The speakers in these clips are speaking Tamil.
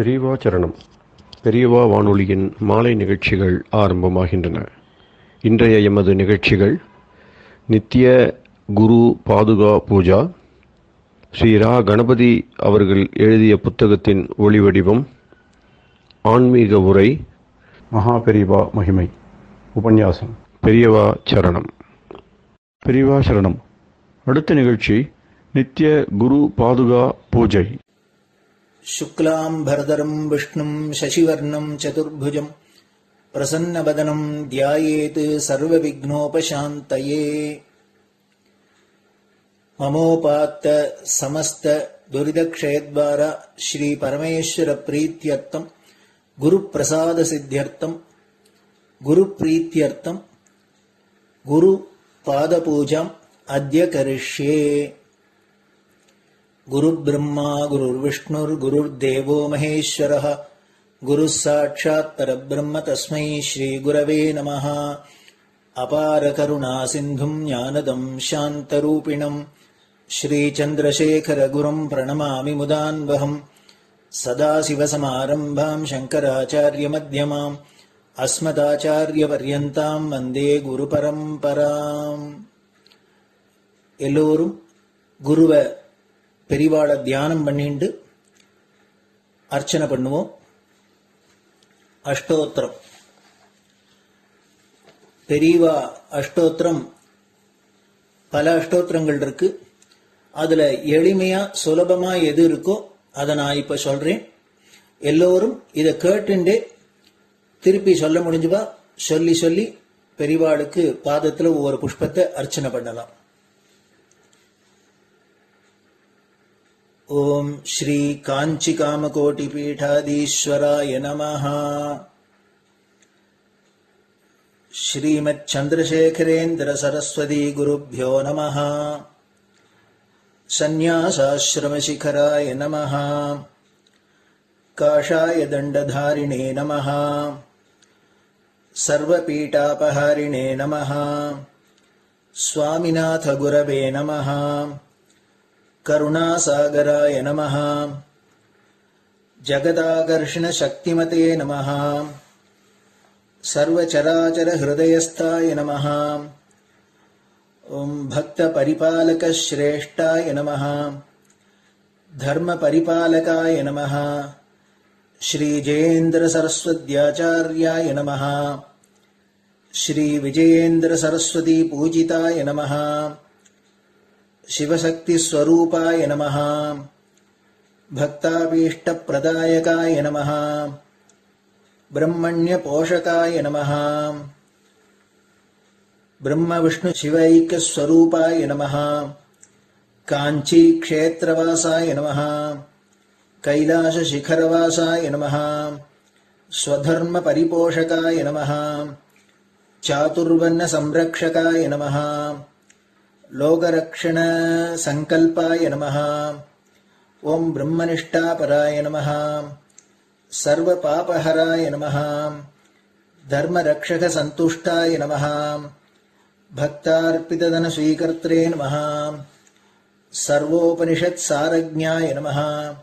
பெரியவா சரணம். பெரியவா வானொலியின் மாலை நிகழ்ச்சிகள் ஆரம்பமாகின்றன. இன்றைய எமது நிகழ்ச்சிகள் நித்திய குரு பாதுகா பூஜா, ஸ்ரீ ரா கணபதி அவர்கள் எழுதிய புத்தகத்தின் ஒளிவடிவம், ஆன்மீக உரை, மகா பெரியவா மகிமை உபன்யாசம். பெரியவா சரணம். பெரியவா சரணம். அடுத்த நிகழ்ச்சி நித்திய குரு பாதுகா பூஜை. शुक्लां भरदरं विष्णुं शशिवर्णं चतुर्भुजं प्रसन्नवदनं ध्यायेत् सर्वविघ्नोपशान्तये। ममोपात्त समस्त दुरितक्षयद्वारा श्री परमेश्वर प्रीत्यर्थं गुरुप्रसाद सिद्ध्यर्थं गुरुप्रीत्यर्थं गुरुपादपूजाम् अद्य करिष्ये। गुरुर्ब्रह्मा गुरुर्विष्णुर्गुरुर्देवो महेश्वरः गुरुः साक्षात् परब्रह्म तस्मै श्रीगुरवे नमः। अपार करुणासिन्धुं ज्ञानदं शान्तरूपिणं श्रीचन्द्रशेखरगुरुं प्रणमामि मुदान्वहम्। सदाशिवसमारम्भां शङ्कराचार्यमध्यमाम् अस्मदाचार्यपर्यन्तां वन्दे गुरुपरम्पराम्. எல்லோரும் குருவை பெரிவாளை தியானம் பண்ணிண்டு அர்ச்சனை பண்ணுவோம். அஷ்டோத்திரம். பெரியவா அஷ்டோத்திரம் பல அஷ்டோத்திரங்கள் இருக்கு. அதுல எளிமையா சுலபமா எது இருக்கோ அதை நான் இப்ப சொல்றேன். எல்லோரும் இதை கேட்டுண்டே திருப்பி சொல்ல முடிஞ்சுவா சொல்லி சொல்லி பெரிவாளுக்கு பாதத்துல ஒவ்வொரு புஷ்பத்தை அர்ச்சனை பண்ணலாம். ओम श्री कांची कामकोटि पीठाधीश्वराय नमः. श्रीमत् चंद्रशेखरेन्द्र सरस्वती गुरुभ्यो नमः. संन्यासाश्रम शिखराय नमः. काषाय दंडधारिणे नमः. सर्वपीठापहारिणे नमः. स्वामिनाथ गुरवे नमः. करुणासागराय नमः. जगदाकर्षण शक्तिमते नमः. सर्वचराचर हृदयस्थाय नमः. ओम भक्त परिपालक श्रेष्ठाय नमः. धर्म परिपालकाय नमः. श्री जयेन्द्र सरस्वत्याचार्याय नमः. श्री विजयेन्द्र सरस्वती पूजिताय नमः. शिवशक्ति स्वरूपाय नमः. भक्ताभीष्ट प्रदायकाय नमः. ब्रह्मण्य पोषकाय नमः. ब्रह्म विष्णु शिवैक्य स्वरूपाय नमः. कांची क्षेत्रवासाय नमः. कैलाश शिखरवासाय नमः. स्वधर्म परिपोषकाय नमः. चातुर्वर्ण संरक्षकाय नमः. लोकरक्षण संकल्पाय नमः. ओम ब्रह्मनिष्ठापराय नमः. सर्वपापहराय नमः. धर्मरक्षक संतुष्टाय नमः. भक्तार्पितधन स्वीकर्त्रे नमः. सर्वोपनिषत् सारज्ञाय नमः.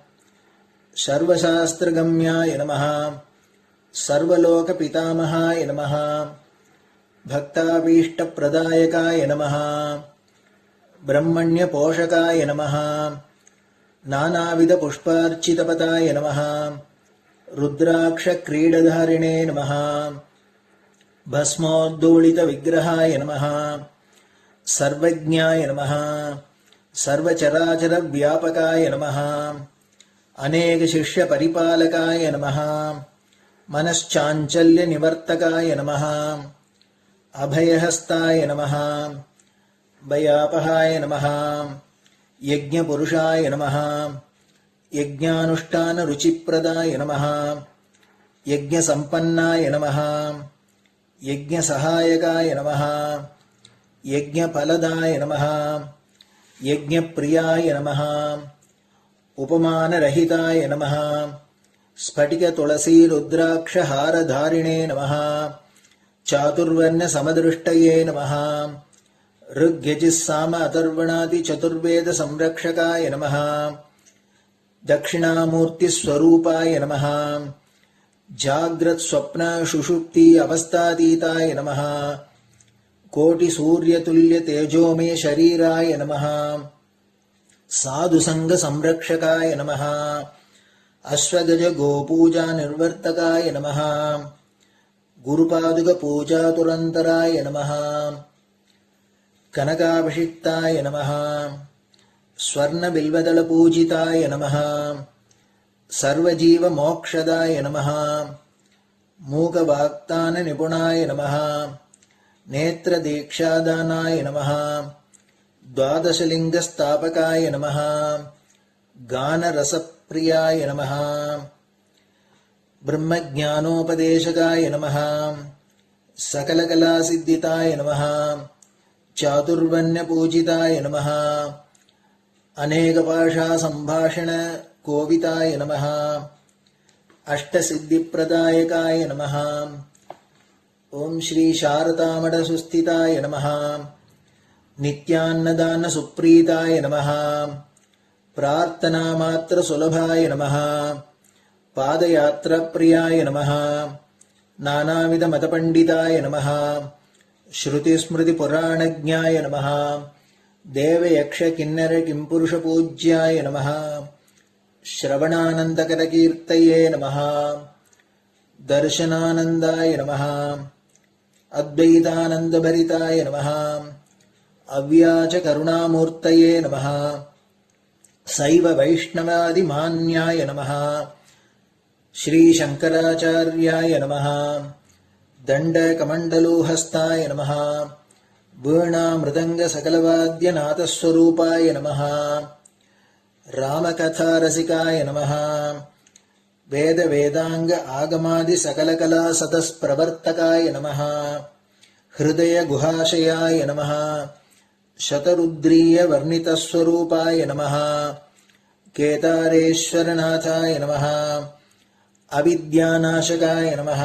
सर्वशास्त्रगम्याय नमः. सर्वलोक पितामहाय नमः. भक्ताभीष्ट प्रदायकाय नमः. ब्रह्मण्य पोषकाय नमः. नानाविध पुष्पार्चितपताय नमः. रुद्राक्ष क्रीडधारिणे नमः. भस्मोद्दोलित विग्रहाय नमः. सर्वज्ञाय नमः. सर्वचराचर व्यापकाय नमः. अनेक शिष्य परिपालकाय नमः. मनश्चाञ्चल्य निवर्तकाय नमः. अभयहस्ताय नमः. भयापहाय नमः. यज्ञपुरुषाय नमः. यज्ञानुष्ठान रुचिप्रदाय नमः. यज्ञसम्पन्नाय नमः. यज्ञसहायकाय नमः. यज्ञफलदाय नमः. यज्ञप्रियाय नमः. उपमानरहिताय नमः. स्फटिक तुलसी रुद्राक्ष हारधारिणे नमः. चातुर्वर्ण समदृष्टये नमः. ऋग्यजुस्साम अथर्वणादि चतुर्वेद संरक्षकाय नमः. दक्षिणामूर्तिस्वरूपाय नमः जाग्रत् स्वप्न सुषुप्ति अवस्थातीताय नमः कोटिसूर्यतुल्य तेजोमय शरीराय नमः साधुसंग संरक्षकाय नमः अश्वगज गोपूजा निर्वर्तकाय नमः गुरुपादुक पूजा तुरंतराय नमः कनकाभिषिक्ताय नमः स्वर्ण बिल्वदल पूजिताय नमः सर्वजीव मोक्षदाय नमः मूकवाक्तान निपुणाय नमः नेत्र दीक्षादानाय नमः द्वादशलिंग स्थापकाय नमः गान रसप्रियाय नमः ब्रह्मज्ञानोपदेशकाय नमः सकलकलासिद्धिताय नमः चातुर्वण्य पूजिताय नमः अनेकभाषा संभाषण कोविताय नमः अष्टसिद्धिप्रदायकाय नमः ओम श्री शारदामठ सुस्थिताय नमः नित्यान्नदान सुप्रीताय नमः प्रार्थना मात्र सुलभाय नमः पादयात्रा प्रियाय नमः नानाविध मतपंडिताय नमः श्रुति स्मृति पुराणज्ञाय नमः देव यक्ष किन्नर किंपुरुष पूज्याय नमः श्रवणानंदकर कीर्तये नमः दर्शनानंदाय नमः अद्वैतानंदभरिताय नमः अव्याज करुणामूर्तये नमः शैव वैष्णवादिमान्याय नमः श्री शंकराचार्याय नमः दंडकमंडलोहस्ताय नमः वीणा मृदंग सकलवाद्यनाथस्वरूपाय नमः रामकथा रसिकाय नमः वेद वेदांग आगमादि सकलकला सतस्प्रवर्तकाय नमः हृदय गुहाशयाय नमः शतरुद्रीय वर्णितस्वरूपाय नमः केदारेश्वरनाथाय नमः अविद्यानाशकाय नमः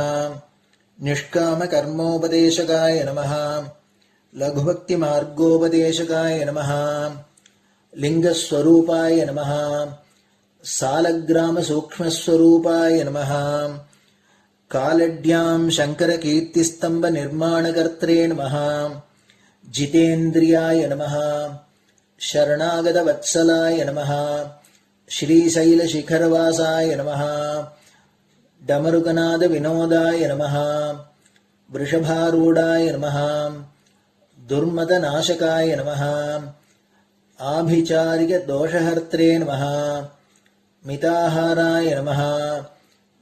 निष्कामकर्मोपदेशकाय नमः लघुभक्तिमार्गोपदेशकाय नमः लिंगस्वरूपाय नमः सालग्राम सूक्ष्मस्वरूपाय नमः कालड्यां शंकरकीर्तिस्तंभ निर्माणकर्त्रे नमः जितेन्द्रियाय नमः शरणागतवत्सलाय नमः श्रीशैलशिखरवासाय नमः डमरुकनाद विनोदाय नमः वृषभारूढाय नमः दुर्मदनाशकाय नमः आभिचारिक दोषहर्त्रे नमः मिताहाराय नमः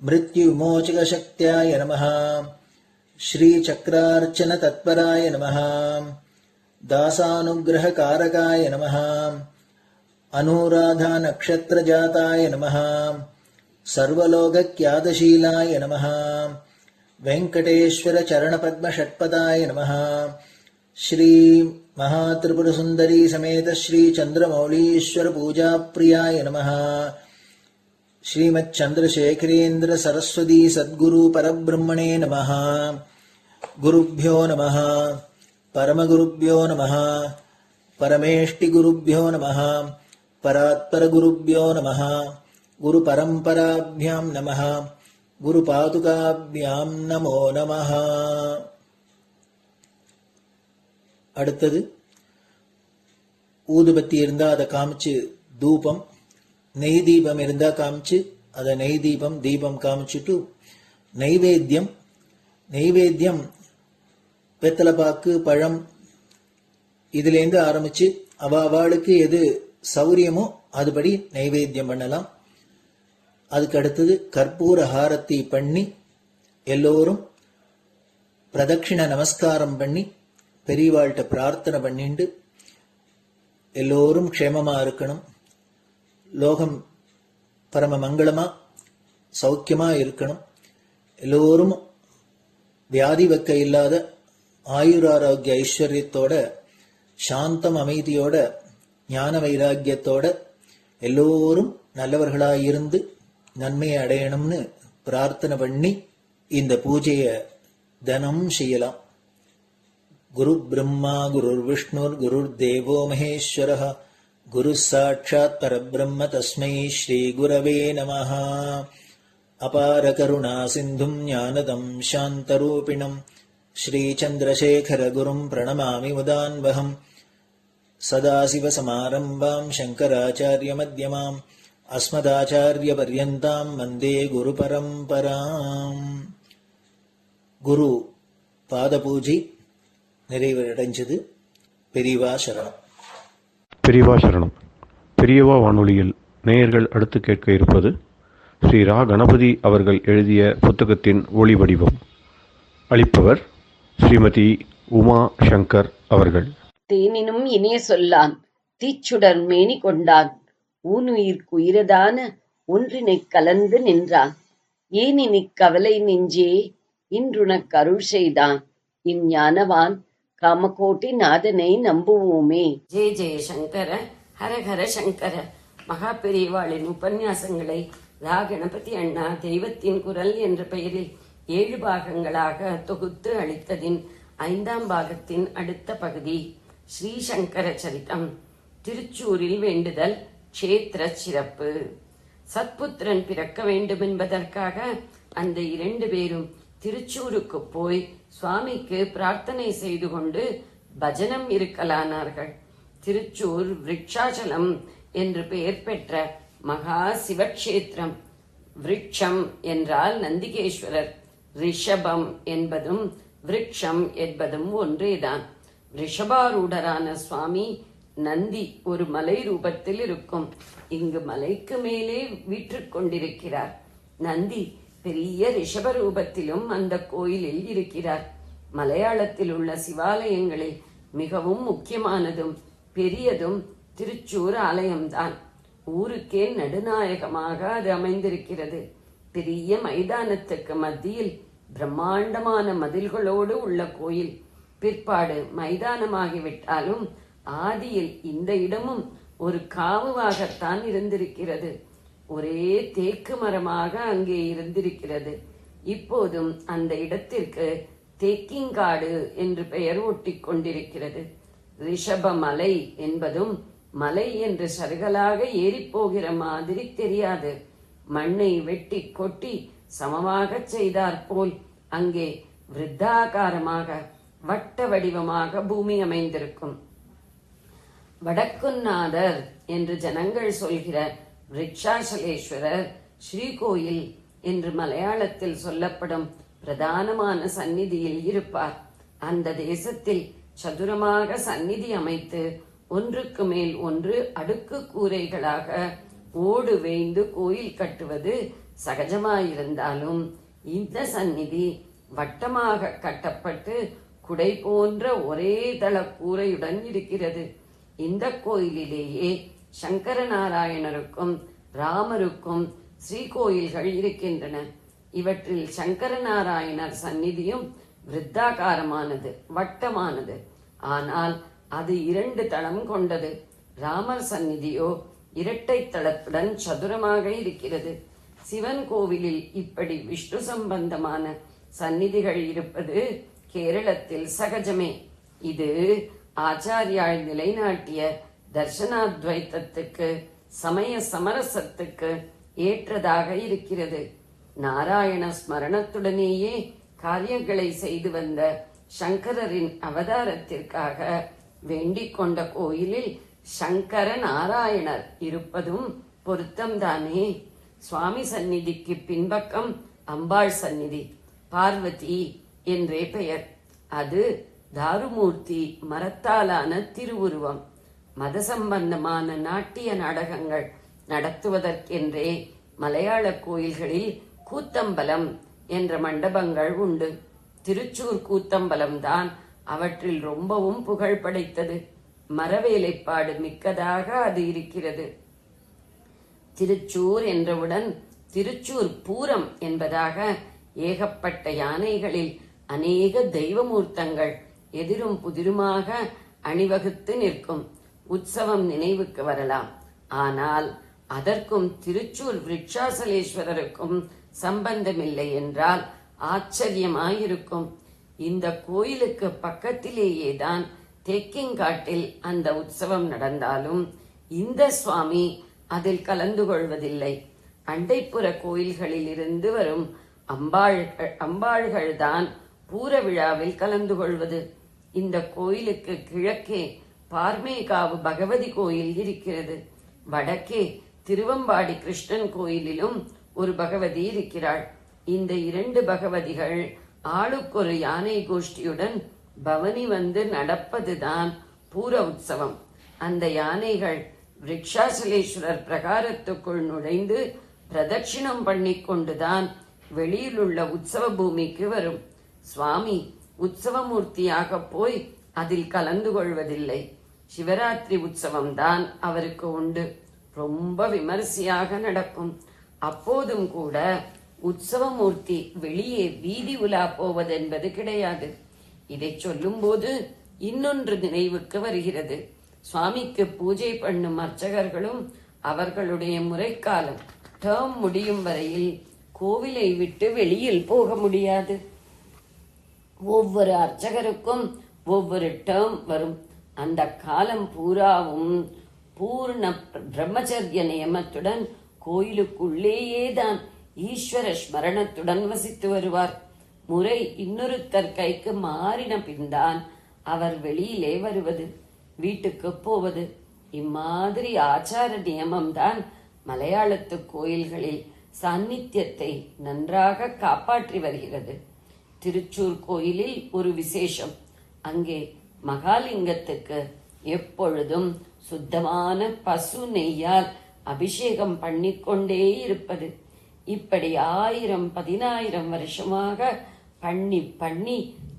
मृत्युविमोचकशक्त्याय नमः श्रीचक्रार्चन तत्पराय नमः दासानुग्रहकारकाय नमः अनुराधा नक्षत्रजाताय नमः सर्वलोकख्यातशीलाय नमः वेंकटेश्वर चरणपद्म षट्पदाय नमः श्री महात्रिपुर सुंदरी समेत श्री चंद्रमौलीश्वर पूजा प्रियाय नमः श्रीमच्चंद्रशेखरेन्द्र सरस्वती सद्गुरु परब्रह्मणे नमः गुरुभ्यो नमः परमगुरुभ्यो नमः परमेष्टिगुरुभ्यो नमः परात्परगुरुभ्यो नमः गुरुपरंपराभ्यां नमः गुरुपादुकाभ्यां नमो नमः. அடுத்தது ஊதுபத்தி இருந்தா அதை காமிச்சு தூபம், நெய் தீபம் இருந்தா காமிச்சு அதை நெய் தீபம் தீபம் காமிச்சுட்டு நைவேத்தியம் வெத்தலைப்பாக்கு பழம் இதுலேருந்து ஆரம்பிச்சு அவளுக்கு எது சௌரியமோ அதுபடி நைவேத்தியம் பண்ணலாம். அதுக்கு அடுத்தது கற்பூர ஹாரத்தி பண்ணி எல்லோரும் பிரதட்சிண நமஸ்காரம் பண்ணி பெரியவாள்கிட்ட பிரார்த்தனை பண்ணிண்டு எல்லோரும் க்ஷேமமா இருக்கணும், லோகம் பரம மங்களமா சௌக்கியமா இருக்கணும், எல்லோரும் வியாதி வெக்க இல்லாத ஆயுராரோக்கிய ஐஸ்வர்யத்தோட சாந்தம் அமைதியோட ஞான வைராக்கியத்தோட எல்லோரும் நல்லவர்களாயிருந்து நன்மையை அடையணும்னு பிரார்த்தனை பண்ணி இந்த பூஜையை தினம் செய்யலாம். குரு பிரம்மா குருர் விஷ்ணுர் குருர் தேவோ மகேஸ்வரः குரு சாட்சாத் பரபிரம்ம தஸ்மை ஸ்ரீ குரவே நமஹ. அபார கருணா சிந்தும் ஞானதம் சாந்தரூபிணம் ஸ்ரீ சந்திரசேகர குரும் பிரணமாமி முதான்வகம். சதாசிவசமாரம்பாம் சங்கராச்சாரிய மத்யமாம் அஸ்மதாச்சாரிய பர்யந்தாம் வந்தே குரு பரம்பராம். குரு பாத பூஜை நிறைவடைஞ்சது. பெரியவா சரணம். பெரியவா சரணம். பெரியவா வானொலியில் நேயர்கள் அடுத்து கேட்க இருப்பது ஸ்ரீ ரா கணபதி அவர்கள் எழுதிய புத்தகத்தின் ஒளி வடிவம். அளிப்பவர் ஸ்ரீமதி உமா சங்கர் அவர்கள். தேனினும் இனிய சொல்லான் தீச்சுடர் மேனி கொண்டான் ஊனுயிர்க்குயிரதான ஒன்றினைக் கலந்து நின்றான் ஏனினிக் கவலை நெஞ்சே இன்றுனக் அருள் செய்தான் இஞ்ஞானவான் காமகோட்டி நாதனை நம்புவோமே. ஜெய ஜெய சங்கர ஹரஹர சங்கர. மகா பெரியவாளின் உபன்யாசங்களை ரா கணபதி அண்ணா தெய்வத்தின் குரல் என்ற பெயரில் 7 பாகங்களாக தொகுத்து அளித்ததின் 5ஆம் பாகத்தின் அடுத்த பகுதி ஸ்ரீ சங்கர சரிதம். திருச்சூரில் வேண்டுதல் க்ஷேத்திர சிறப்பு. சத்புத்திரன் பிறக்க வேண்டும் என்பதற்காக அந்த 2 பேரும் திருச்சூருக்கு போய் சுவாமிக்கு பிரார்த்தனை செய்து கொண்டு பஜனம் இருக்கலானார்கள். திருச்சூர் விருட்சாச்சலம் என்று பெயர் பெற்ற மகா சிவக்ஷேத்திரம். விருட்சம் என்றால் நந்திகேஸ்வரர், ரிஷபம் என்பதும் விருட்சம் என்பதும் ஒன்றேதான். ரிஷபாரூடரான சுவாமி நந்தி ஒரு மலை ரூபத்தில் இருக்கும். இங்கு மலைக்கு மேலே வீற்றுக் கொண்டிருக்கிறார். நந்தி பெரிய ரிஷப ரூபத்திலும் அந்த கோயிலில் இருக்கிறார். மலையாளத்தில் உள்ள சிவாலயங்களில் மிகவும் முக்கியமானதும் பெரியதும் திருச்சூர் ஆலயம்தான். ஊருக்கே நடுநாயகமாக அது அமைந்திருக்கிறது. பெரிய மைதானத்துக்கு மத்தியில் பிரம்மாண்டமான மதில்களோடு உள்ள கோயில். பிற்பாடு மைதானமாகிவிட்டாலும் ஆதியில் இந்த இடமும் ஒரு காவுவாகத்தான் இருந்திருக்கிறது. ஒரே தேக்கு மரமாக அங்கே இருந்திருக்கிறது. இப்போதும் அந்த இடத்திற்கு தேக்கிங்காடு என்று பெயர் ஒட்டி கொண்டிருக்கிறது. ரிஷப மலை என்பதும் மலை என்று சருகலாக ஏறிப்போகிற மாதிரி தெரியாது. மண்ணை வெட்டி கொட்டி சமமாக செய்தாற்போல் அங்கே விருத்தாகாரமாக வட்ட வடிவமாக பூமி அமைந்திருக்கும். வடக்குநாதர் என்று ஜனங்கள் சொல்கிற விருட்சாசலேஸ்வரர் ஸ்ரீகோயில் என்று மலையாளத்தில் சொல்லப்படும் பிரதானமான சந்நிதியில் இருப்பார். அந்த தேசத்தில் சதுரமாக சந்நிதி அமைத்து ஒன்றுக்கு மேல் ஒன்று அடுக்கு கூரைகளாக ஓடு வேய்ந்து கோயில் கட்டுவது சகஜமாயிருந்தாலும் இந்த சந்நிதி வட்டமாக கட்டப்பட்டு குடை போன்ற ஒரே தள கூரையுடன் இருக்கிறது. இந்த கோயிலிலேயே சங்கர நாராயணருக்கும் ராமருக்கும் ஸ்ரீகோயில்கள் இருக்கின்றன. இவற்றில் சங்கர நாராயணர் சந்நிதியும் விருத்தாகாரமானது, வட்டமானது. ஆனால் அது 2 தளம் கொண்டது. ராமர் சந்நிதியோ இரட்டை தளத்துடன் சதுரமாக இருக்கிறது. சிவன் கோவிலில் இப்படி விஷ்ணு சம்பந்தமான சந்நிதிகள் இருப்பது கேரளத்தில் சகஜமே. இது ஆச்சாரியால் நிலைநாட்டிய தர்சனாத்வைத்தத்துக்கு, சமய சமரசத்துக்கு ஏற்றதாக இருக்கிறது. நாராயண ஸ்மரணத்துடனேயே காரியங்களை செய்து வந்த சங்கரரின் அவதாரத்திற்காக வேண்டிக் கொண்ட கோயிலில் சங்கர நாராயணர் இருப்பதும் பொருத்தம்தானே. சுவாமி சந்நிதிக்கு பின்பக்கம் அம்பாள் சந்நிதி, பார்வதி என்றே பெயர். அது தாருமூர்த்தி மரத்தாலான திருவுருவம். மத சம்பந்தமான நாட்டிய நாடகங்கள் நடத்துவதற்கென்றே மலையாள கோயில்களில் கூத்தம்பலம் என்ற மண்டபங்கள் உண்டு. திருச்சூர் கூத்தம்பலம் தான் அவற்றில் ரொம்பவும் புகழ் படைத்தது. மரவேலைப்பாடு மிக்கதாக அது இருக்கிறது. திருச்சூர் என்றவுடன் திருச்சூர் பூரம் என்பதாக ஏகப்பட்ட யானைகளில் அநேக தெய்வமூர்த்தங்கள் எதிரும் புதிருமாக அணிவகுத்து நிற்கும். உற்சவம் நினைவுக்கு வரலாம். ஆனால் அதற்கும் திருச்சூர் விருட்சாசலேஸ்வரருக்கும் சம்பந்தமில்லை என்றால் ஆச்சரியமாயிருக்கும். இந்த கோயிலுக்கு பக்கத்திலேயேதான் தேக்கிங்காட்டில் அந்த உற்சவம் நடந்தாலும் இந்த சுவாமி அதில் கலந்து கொள்வதில்லை. அண்டைப்புற கோயில்களில் இருந்து வரும் அம்பாள்கள்தான் பூர விழாவில் கலந்து கொள்வது. இந்த கோயிலுக்கு கிழக்கே பார்மேகாவு பகவதி கோயில் இருக்கிறது. வடக்கே திருவம்பாடி கிருஷ்ணன் கோயிலிலும் ஒரு பகவதி இருக்கிறாள். இந்த 2 பகவதிகள் ஆளுக்கொரு யானை கோஷ்டியுடன் பவனி வந்து நடப்பதுதான் பூர உற்சவம். அந்த யானைகள் விருட்சாசலேஸ்வரர் பிரகாரத்துக்குள் நுழைந்து பிரதட்சிணம் பண்ணிக்கொண்டுதான் வெளியிலுள்ள உற்சவ பூமிக்கு வரும். சுவாமி உற்சவமூர்த்தியாக போய் அதில் கலந்து கொள்வதில்லை. சிவராத்திரி உற்சவம் தான் அவருக்கு உண்டு. ரொம்ப விமரிசையாக நடக்கும். அப்போதும் கூட உற்சவமூர்த்தி வெளியே வீதி உலா போவதென்பது கிடையாது. இதை சொல்லும் போது இன்னொன்று நினைவுக்கு வருகிறது. சுவாமிக்கு பூஜை பண்ணும் அர்ச்சகர்களும் அவர்களுடைய முறைக்காலம் டேர்ம் முடியும் வரையில் கோவிலை விட்டு வெளியில் போக முடியாது. ஒவ்வொரு அர்ச்சகருக்கும் ஒவ்வொரு டேர்ம் வரும். அந்த காலம் பூராவும் பூர்ண பிரம்மச்சரிய நியமத்துடன் கோயிலுக்குள்ளேயேதான் ஈஸ்வர ஸ்மரணத்துடன் வசித்து வருவார். முறை இன்னொருத்தர் கைக்கு மாறின பின்தான் அவர் வெளியிலே வருவது, வீட்டுக்கு போவது. இம்மாதிரி ஆச்சார நியமம்தான் மலையாளத்து கோயில்களில் சாநித்தியத்தை நன்றாக காப்பாற்றி வருகிறது. திருச்சூர் கோயிலில் ஒரு விசேஷம். அங்கே மகாலிங்கத்துக்கு எப்பொழுதும் சுத்தமான பசு நெய்யால் அபிஷேகம் பண்ணிக்கொண்டே இருப்பது. இப்படி 1000-10,000 வருஷமாக பண்ணி பண்ணி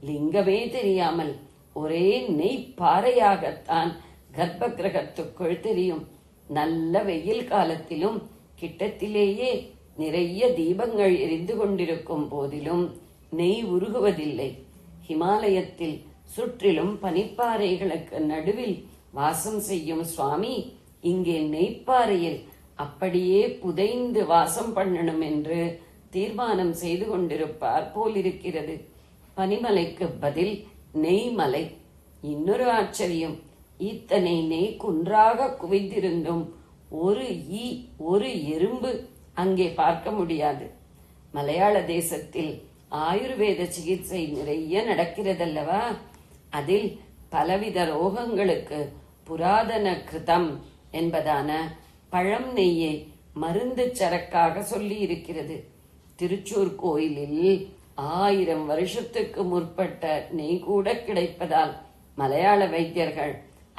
லிங்கமே தெரியாமல் ஒரே நெய் பாறையாகத்தான் கர்ப்ப கிரகத்துக்குள் தெரியும். நல்ல வெயில் காலத்திலும் கிட்டத்திலேயே நிறைய தீபங்கள் எரிந்து கொண்டிருக்கும் போதிலும் நெய் உருகுவதில்லை. ஹிமாலயத்தில் சுற்றிலும் பனிப்பாறைகளுக்கு நடுவில் வாசம் செய்யும் சுவாமி இங்கே நெய்ப்பாறையில் அப்படியே புதைந்து வாசம் பண்ணணும் என்று தீர்மானம் செய்து கொண்டிருப்பார் போலிருக்கிறது. பனிமலைக்கு பதில் நெய்மலை. இன்னொரு ஆச்சரியம், இத்தனை நெய் குன்றாக குவிந்திருந்தும் ஒரு ஈ ஒரு எறும்பு அங்கே பார்க்க முடியாது. மலையாள தேசத்தில் ஆயுர்வேத சிகிச்சை நிறைய நடக்கிறதல்லவா? அதில் பலவித ரோகங்களுக்கு புராதன கிருதம் என்பதான பழம் நெய்யை மருந்து சரக்காக சொல்லி இருக்கிறது. திருச்சூர் கோயிலில் 1000 வருஷத்துக்கு முற்பட்ட நெய் கூட கிடைப்பதால் மலையாள வைத்தியர்கள்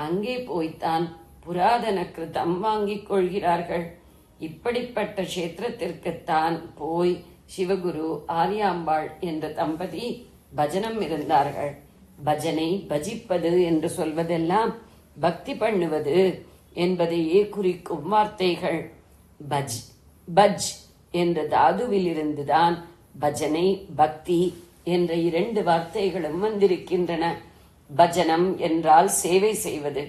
அங்கே போய்த்தான் புராதன கிருதம் வாங்கிக் கொள்கிறார்கள். இப்படிப்பட்ட கஷேத்திரத்திற்குத்தான் போய் சிவகுரு ஆரியாம்பாள் என்ற தம்பதி பஜனம் இருந்தார்கள். பஜனை பஜிப்பது என்று சொல்வதெல்லாம் பக்தி பண்ணுவது என்பதையே குறிக்கும் வார்த்தைகள். பஜ் பஜ் என்ற தாதுவில் இருந்துதான் பஜனை பக்தி என்ற 2 வார்த்தைகளும் வந்திருக்கின்றன. பஜனம் என்றால் சேவை செய்வது.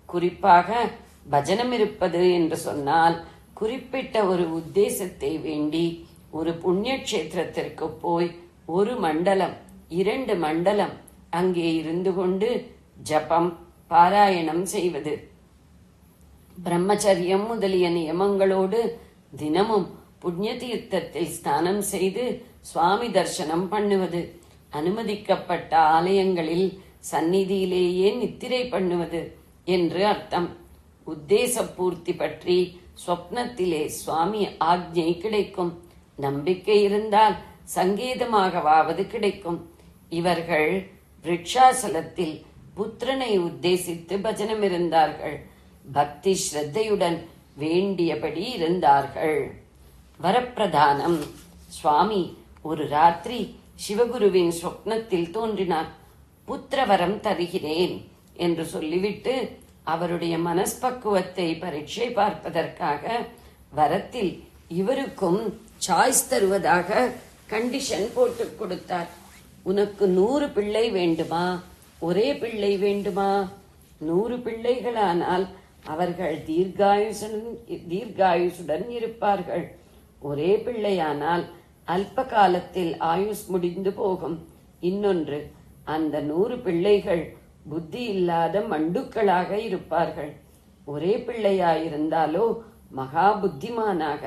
குறிப்பாக பஜனம் இருப்பது என்று சொன்னால் குறிப்பிட்ட ஒரு உத்தேசத்தை வேண்டி ஒரு புண்ணிய கஷேத்திரத்திற்கு போய் 1 மண்டலம் 2 மண்டலம் அங்கே இருந்து கொண்டு ஜபம் பாராயணம் செய்வது. பிரம்மச்சரியம் முதலிய நியமங்களோடு தினமும் புண்ணிய தீர்த்தத்தில் ஸ்நானம் செய்து சுவாமி தரிசனம் பண்ணுவது. அனுமதிக்கப்பட்ட ஆலயங்களில் சந்நிதியிலேயே நித்திரை பண்ணுவது என்று அர்த்தம். உத்தேச பூர்த்தி பற்றி சொப்னத்திலே சுவாமி ஆக்ஞை கிடைக்கும். நம்பிக்கை இருந்தால் சங்கேதமாகவாவது கிடைக்கும். இவர்கள் விருட்சாசலத்தில் புத்திரனை உத்தேசித்து பஜனம் இருந்தார்கள். பக்தி ஸ்ரத்தையுடன் வேண்டியபடி இருந்தார்கள். வரப்பிரதானம். சுவாமி ஒரு ராத்திரி சிவகுருவின் சொப்னத்தில் தோன்றினார். புத்திரவரம் தருகிறேன் என்று சொல்லிவிட்டு அவருடைய மனஸ்பக்குவத்தை பரீட்சை பார்ப்பதற்காக வரத்தில் இவருக்கும் சாய்ஸ் தருவதாக கண்டிஷன் போட்டு கொடுத்தார். உனக்கு 100 பிள்ளை வேண்டுமா, ஒரே பிள்ளை வேண்டுமா? 100 பிள்ளைகளானால் அவர்கள் தீர்காயுசுடன் இருப்பார்கள். ஒரே பிள்ளையானால் அல்ப காலத்தில் ஆயுஷ் முடிந்து போகும். இன்னொன்று, அந்த 100 பிள்ளைகள் புத்தி இல்லாத மண்டுக்களாக இருப்பார்கள். ஒரே பிள்ளையாயிருந்தாலோ மகா புத்திமானாக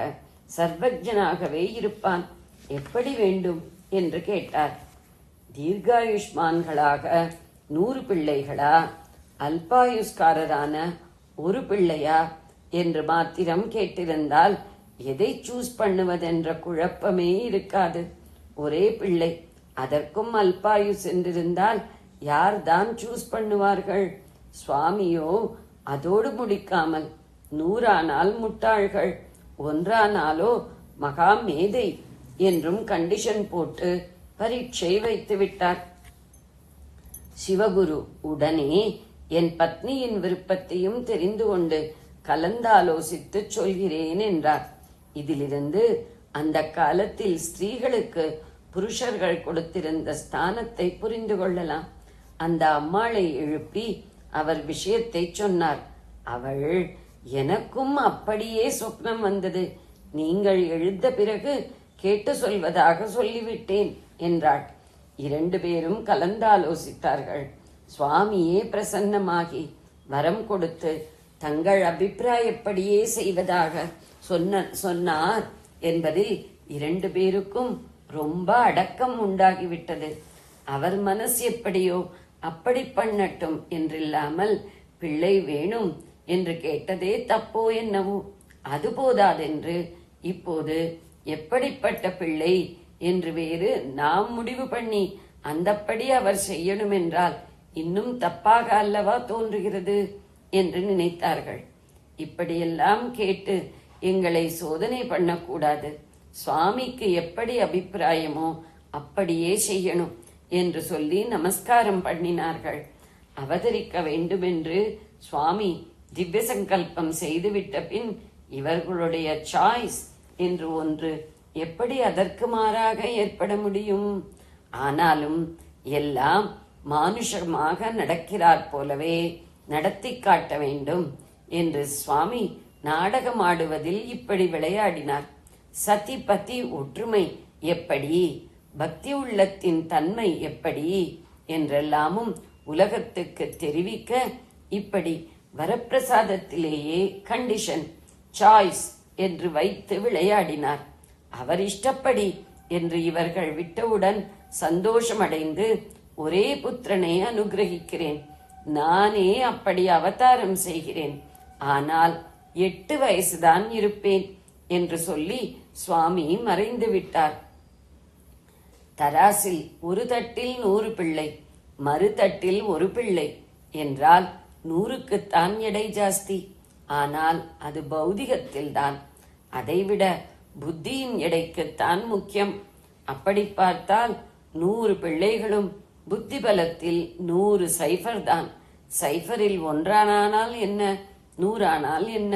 சர்வஜனாகவே இருப்பான். எப்படி வேண்டும் என்று கேட்டார். தீர்காயுஷ்மான்களாக 100 பிள்ளைகளா, அல்பாயுஷ்காரரான ஒரு பிள்ளையா என்று மாத்திரம் கேட்டிருந்தால் எதை சூஸ் பண்ணுவதென்ற குழப்பமே இருக்காது. ஒரே பிள்ளை, அதற்கும் அல்பாயுஸ் என்றிருந்தால் யார்தான் சூஸ் பண்ணுவார்கள்? சுவாமியோ அதோடு முடிக்காமல் 100 முட்டாள்கள், 1 மகா மேதை என்றும் கண்டிஷன் போட்டு பரீட்சை வைத்து விட்டார். சிவகுரு உடனே என் பத்னியின் விருப்பத்தையும் தெரிந்து கொண்டு கலந்தாலோசித்து சொல்கிறேன் என்றார். இதிலிருந்து அந்த காலத்தில் ஸ்திரீகளுக்கு புருஷர்கள் கொடுத்திருந்த ஸ்தானத்தை புரிந்து கொள்ளலாம். அந்த அம்மாளை எழுப்பி அவர் விஷயத்தை சொன்னார். அவள், எனக்கும் அப்படியே சொப்னம் வந்தது, நீங்கள் எழுந்த பிறகு கேட்டு சொல்வதாக சொல்லிவிட்டேன் என்றாள். 2 பேரும் கலந்தாலோசித்தார்கள். சுவாமியே பிரசன்னமாகி வரம் கொடுத்து தங்கள் அபிப்பிராயப்படியே செய்வதாக சொன்னார் என்பதில் 2 பேருக்கும் ரொம்ப அடக்கம் உண்டாகிவிட்டது. அவர் மனசு எப்படியோ அப்படி பண்ணட்டும் என்றில்லாமல், பிள்ளை வேணும் என்று கேட்டதே தப்போ என்னவோ, அது போதாதென்று இப்போது எப்படிப்பட்ட பிள்ளை என்று வேறு நாம் முடிவு பண்ணி அந்தப்படி அவர் செய்யணும் என்றால் இன்னும் தப்பாக அல்லவா தோன்றுகிறது என்று நினைத்தார்கள். இப்படியெல்லாம் கேட்டு எங்களை சோதனை பண்ணக்கூடாது, சுவாமிக்கு எப்படி அபிப்பிராயமோ அப்படியே செய்யணும் என்று சொல்லி நமஸ்காரம் பண்ணினார்கள். அவதரிக்க வேண்டுமென்று சுவாமி திவ்ய சங்கல்பம் செய்துவிட்ட பின் இவர்களுடைய சாய்ஸ் என்று ஒன்று எப்படி அதற்கு மாறாக ஏற்பட முடியும்? ஆனாலும் எல்லாம் மானுஷமாக நடக்கிறார் போலவே நடத்தி காட்ட வேண்டும் என்று சுவாமி நாடகமாடுவதில் இப்படி விளையாடினார். சதி பதி ஒற்றுமை எப்படி, பக்தி உள்ளத்தின் தன்மை எப்படி என்றெல்லாமும் உலகத்துக்கு தெரிவிக்க இப்படி வரப்பிரசாதத்திலேயே கண்டிஷன், சாய்ஸ் என்று வைத்து விளையாடினார். அவர் இஷ்டப்படி என்று இவர்கள் விட்டவுடன் சந்தோஷமடைந்து ஒரே புத்திரனை அனுகிரகிக்கிறேன், நானே அப்படி அவதாரம் செய்கிறேன், ஆனால் 8 வயசுதான் இருப்பேன் என்று சொல்லி சுவாமி மறைந்து விட்டார். தராசில் ஒரு தட்டில் 100 பிள்ளை, மறு தட்டில் 1 பிள்ளை என்றால் 100க்குத்தான் எடை ஜாஸ்தி. ஆனால் அது பௌதிகத்தில்தான், அதைவிட புத்தியின் எடைக்குத்தான் முக்கியம். அப்படி பார்த்தால் 100 பிள்ளைகளும் புத்தி பலத்தில் 100 சைஃபர் தான். சைஃபரில் 1 என்ன, 100 என்ன?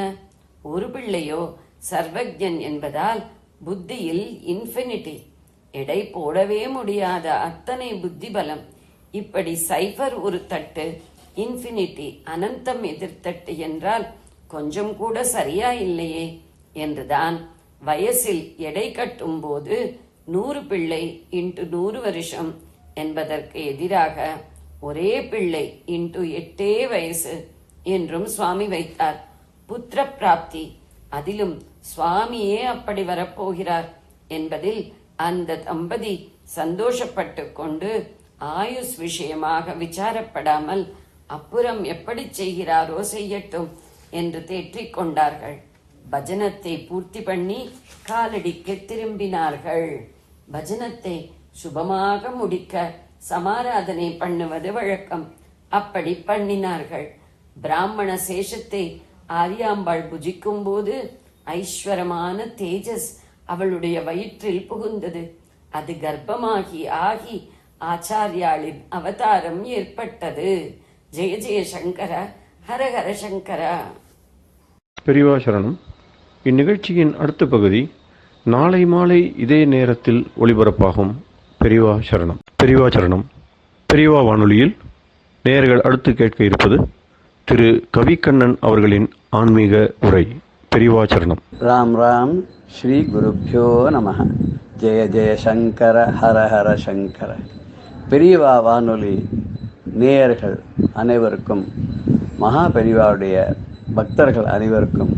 ஒரு பிள்ளையோ சர்வஜன் என்பதால் புத்தியில் இன்ஃபினிட்டி, எடை போடவே முடியாத அத்தனை புத்தி பலம். இப்படி சைஃபர் ஒரு தட்டு, இன்ஃபினிட்டி அனந்தம் எதிர்த்தட்டு என்றால் கொஞ்சம் கூட சரியா இல்லையே என்றுதான் வயசில் எடை கட்டும் போது 100 பிள்ளை இன்டு 100 வருஷம் என்பதற்கு எதிராக ஒரே பிள்ளை இன்டு 8 வயசு என்றும் சுவாமி வைத்தார். புத்திர பிராப்தி, அதிலும் சுவாமியே அப்படி வரப்போகிறார் என்பதில் அந்த தம்பதி சந்தோஷப்பட்டு கொண்டு ஆயுஷ் விஷயமாக விசாரப்படாமல் அப்புறம் எப்படி செய்கிறாரோ செய்யட்டும் என்று தேற்றிக் கொண்டார்கள். பஜனத்தை பூர்த்தி பண்ணி காலடிக்கு திரும்பினார்கள். பஜனத்தை சுபமாக முடிக்க சமாராதனை பண்ணுவது வழக்கம். அப்படி பண்ணினார்கள். பிராமண சேஷத்தை ஆரியாம்பாள் புஜிக்கும் போது ஐஸ்வரமான தேஜஸ் அவளுடைய வயிற்றில் புகுந்தது. அது கர்ப்பமாகி ஆகி ஆச்சாரியாளின் அவதாரம் ஏற்பட்டது. ஜெய ஜெய சங்கர, ஹரஹர சங்கரா. பெரியவா சரணம். இந்நிகழ்ச்சியின் அடுத்த பகுதி நாளை மாலை இதே நேரத்தில் ஒளிபரப்பாகும். பெரியவா சரணம். பெரியவா சரணம். பெரியவா வானொலியில் நேயர்கள் அடுத்து கேட்க இருப்பது திரு கவிக்கண்ணன் அவர்களின் ஆன்மீக உரை. பெரியவா சரணம். ராம் ராம். ஸ்ரீ குருப்யோ நமஹ. ஜெய ஜெய சங்கர, ஹர ஹர சங்கர. பெரியவா வானொலி நேயர்கள் அனைவருக்கும் மகா பெரியவாவுடைய பக்தர்கள் அனைவருக்கும்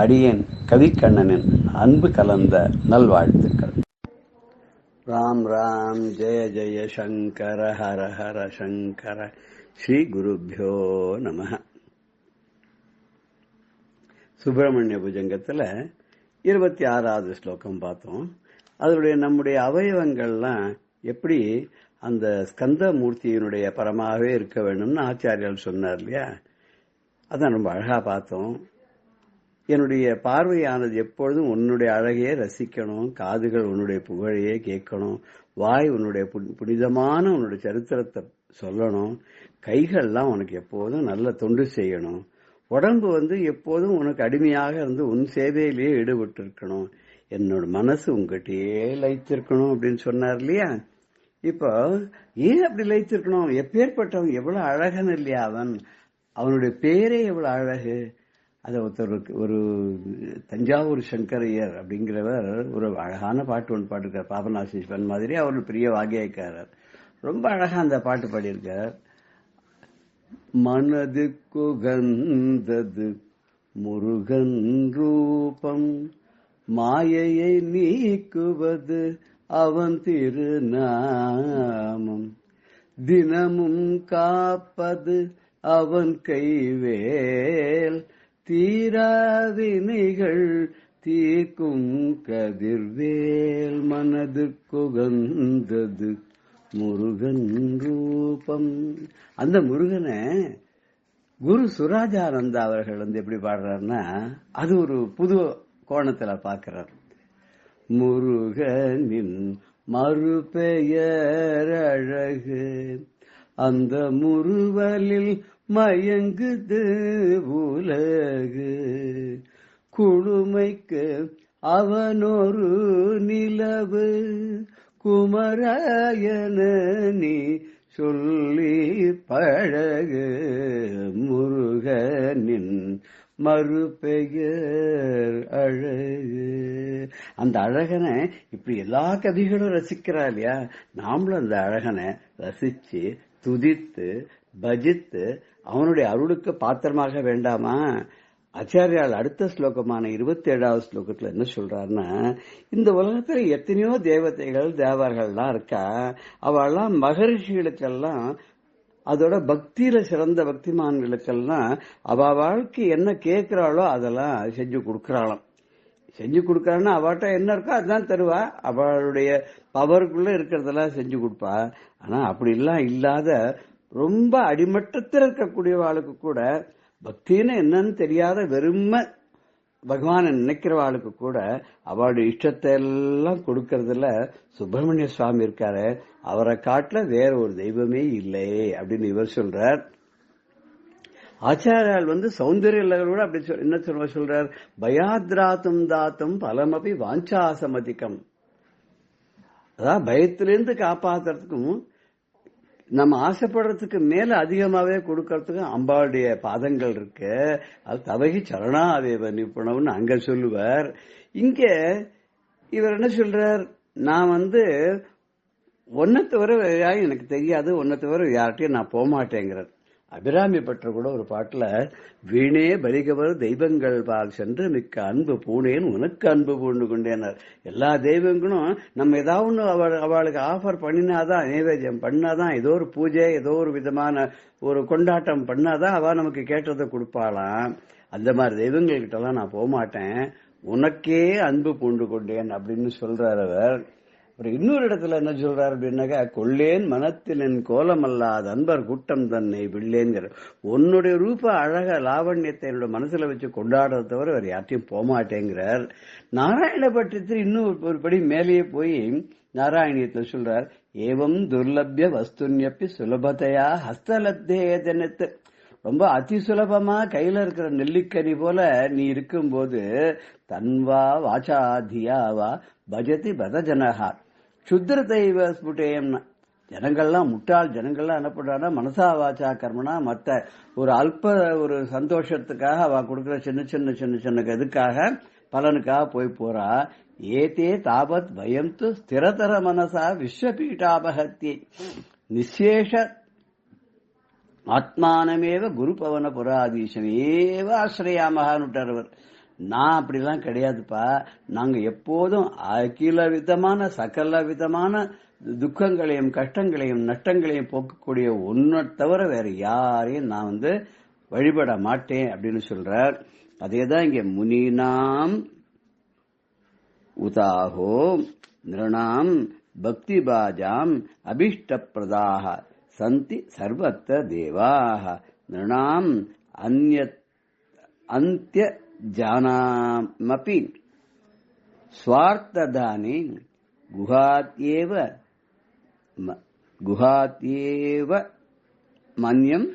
அடியேன் கவிக்கண்ணனின் அன்பு கலந்த நல்வாழ்த்துக்கள். ராம் ராம் ஜெய ஜெய சங்கர ஹர ஹர சங்கர. ஸ்ரீ குருப்யோ நம. சுப்பிரமணிய புஜங்கத்தில் 26வது ஸ்லோகம் பார்த்தோம். அதனுடைய நம்முடைய அவயவங்கள்லாம் எப்படி அந்த ஸ்கந்த மூர்த்தியினுடைய பரமாகவே இருக்க வேணும்னு ஆச்சாரியால் சொன்னார் இல்லையா, அதான் ரொம்ப அழகா பார்த்தோம். என்னுடைய பார்வையானது எப்பொழுதும் உன்னுடைய அழகையே ரசிக்கணும், காதுகள் உன்னுடைய புகழையே கேட்கணும், வாய் உன்னுடைய புனிதமான உன்னுடைய சரித்திரத்தை சொல்லணும், கைகள்லாம் உனக்கு எப்போதும் நல்ல தொண்டு செய்யணும், உடம்பு எப்போதும் உனக்கு அடிமையாக இருந்து உன் சேவையிலேயே ஈடுபட்டு இருக்கணும், என்னோட மனசு உங்ககிட்டயே லயித்திருக்கணும் அப்படின்னு சொன்னார் இல்லையா. இப்போ ஏன் அப்படி லயித்திருக்கணும்? எப்பேற்பட்டவன், எவ்வளவு அழகன் இல்லையா அவன், அவனுடைய பேரே எவ்வளவு அழகு. அதை ஒரு தஞ்சாவூர் சங்கரையர் அப்படிங்கிறவர் ஒரு அழகான பாட்டு ஒன்று பாட்டிருக்கார். பாபநாசி சிவன் மாதிரி அவர் பெரிய வாக்கியக்காரர். ரொம்ப அழகா அந்த பாட்டு பாடியிருக்கார். மனதுக்குகந்தது முருகன் ரூபம், மாயையை நீக்குவது அவன் திருநாமம், தினமும் காப்பது அவன் கைவேல், தீராவினைகள் தீர்க்கும் கதிர்வேல், மனதுக்குகந்தது முருகன் ரூபம். அந்த முருகனை குரு சுராஜானந்தா அவர்கள் எப்படி பாடுறாருன்னா, அது ஒரு புது கோணத்துல பார்க்கிறார். முருகனின் மறுபெயர் அழகு, அந்த முறுவலில் மயங்குது உலகு, குழுமைக்கு அவனொரு நிலவு, குமராயன நீ சொல்லி பழகு, முருகனின் மறுபெயர் அழகு. அந்த அழகனை இப்படி எல்லா கவிகளும் ரசிக்கிறா இல்லையா, நாமளும் அந்த அழகனை ரசிச்சு துதித்து பஜித்து அவனுடைய அருளுக்கு பாத்திரமாக வேண்டாமா? ஆச்சாரியால் அடுத்த ஸ்லோகமான 27வது ஸ்லோகத்துல என்ன சொல்றாருன்னா, இந்த உலகத்துல எத்தனையோ தேவதைகள் தேவர்கள்லாம் இருக்கா, அவெல்லாம் மகரிஷிகளுக்கெல்லாம் அதோட பக்தியில சிறந்த பக்திமான்களுக்கெல்லாம் அவ வாழ்க்கை என்ன கேட்கிறாளோ அதெல்லாம் செஞ்சு கொடுக்கறாளாம். செஞ்சு கொடுக்கறான்னா அவட்ட என்ன இருக்கோ அதுதான் தருவா, அவளுடைய பவருக்குள்ள இருக்கிறதெல்லாம் செஞ்சு கொடுப்பா. ஆனா அப்படி எல்லாம் இல்லாத ரொம்ப அடிமட்டத்தில் இருக்கக்கூடியவாளுக்கு கூட பக்தின்னு என்னன்னு தெரியாத வெறுமை பகவானை நினைக்கிறவாளுக்கு கூட அவளுடைய இஷ்டத்தை எல்லாம் கொடுக்கறதுல சுப்பிரமணிய சுவாமி இருக்காரு, அவரை காட்டுல வேற ஒரு தெய்வமே இல்லை அப்படின்னு இவர் சொல்றார். ஆச்சாரியால் சௌந்தர்ய கூட அப்படி என்ன சொல்றார், பயாத்ராத்தும் தாத்தும் பலமபி வாஞ்சாசமதிக்கம். அதான் பயத்திலிருந்து காப்பாத்துறதுக்கும் நம்ம ஆசைப்படுறதுக்கு மேல அதிகமாவே கொடுக்கறதுக்கும் அம்பாளுடைய பாதங்கள் இருக்கு. அது தவகி சரணாதேவ நிப்புணம்னு அங்க சொல்லுவார். இங்க இவர் என்ன சொல்றார், நான் ஒன்ன தவிர எனக்கு தெரியாது, ஒன்ன தவிர யார்கிட்டயும் நான் போகமாட்டேங்கிறார். அபிராமி பற்ற கூட ஒரு பாட்டுல, வீணே பலிகவர் தெய்வங்கள் பால் சென்று மிக்க அன்பு பூணேன் உனக்கு அன்பு பூண்டு கொண்டேனார். எல்லா தெய்வங்களும் நம்ம ஏதாவது அவளுக்கு ஆஃபர் பண்ணினாதான், நைவேத்தியம் பண்ணாதான், ஏதோ ஒரு பூஜை ஏதோ ஒரு விதமான ஒரு கொண்டாட்டம் பண்ணாதான் அவ நமக்கு கேட்டதை கொடுப்பாளாம். அந்த மாதிரி தெய்வங்கள்கிட்ட எல்லாம் நான் போகமாட்டேன், உனக்கே அன்பு பூண்டு கொண்டேன் அப்படின்னு சொல்றார் அவர். அப்புறம் இன்னொரு இடத்துல என்ன சொல்றாரு அப்படின்னாக்கா, கொள்ளேன் மனத்தில் என் கோலமல்லாத அன்பர் கூட்டம் தன்னை வில்லேங்கிற, உன்னுடைய ரூப அழக லாவண்யத்தை என்னோட மனசுல வச்சு கொண்டாடுறத தவிர வேற யார்ட்டையும் போகமாட்டேங்கிறார். நாராயண பட்சத்தில் இன்னும் ஒரு படி மேலேயே போய் நாராயணியத்துல சொல்றார், ஏவம் துர்லபிய வஸ்துன்யப்பி சுலபத்தையா ஹஸ்தலத்தே ஜனத்து. ரொம்ப அதிசுலபமா கையில இருக்கிற நெல்லிக்கனி போல நீ இருக்கும்போது, தன்வா வாச்சா தியாவா பஜதி பதஜனஹா சுத்திர தெய்வ ஸ்புட்டேயம்னா, ஜனங்கள்லாம் முட்டாள் ஜனங்கள்லாம் என்ன பண்றாங்கன்னா, மனசா வாச்சா கர்மனா மற்ற ஒரு அல்ப ஒரு சந்தோஷத்துக்காக அவ கொடுக்கிற சின்ன சின்ன சின்ன சின்ன இதுக்காக பலனுக்காக போறா. ஏதே தாபத் பயம் து ஸ்திரதர மனசா விஸ்வபீட்டாபகத்தி நிசேஷ ஆத்மானமேவ குரு பவன புராதீசம் ஏவ ஆசிரியாமகான்னு விட்டார் அவர். நான் அப்படிலாம் கிடையாதுப்பா. நாங்க எப்போதும் அகில விதமான சகல விதமான துக்கங்களையும் கஷ்டங்களையும் நஷ்டங்களையும் போக்கக்கூடிய ஒன்றை தவிர வேற யாரையும் நான் வழிபட மாட்டேன் அப்படின்னு சொல்றார். அதேதான் இங்க முனினாம் உதாகோ நிருணாம் பக்தி பாஜாம் அபிஷ்ட பிரதாக சந்தி சர்வத்த தேவாக நிருணாம் அந்திய ஜானாமபி ஸ்வார்த்ததானி குஹாத்யேவ மன்யம்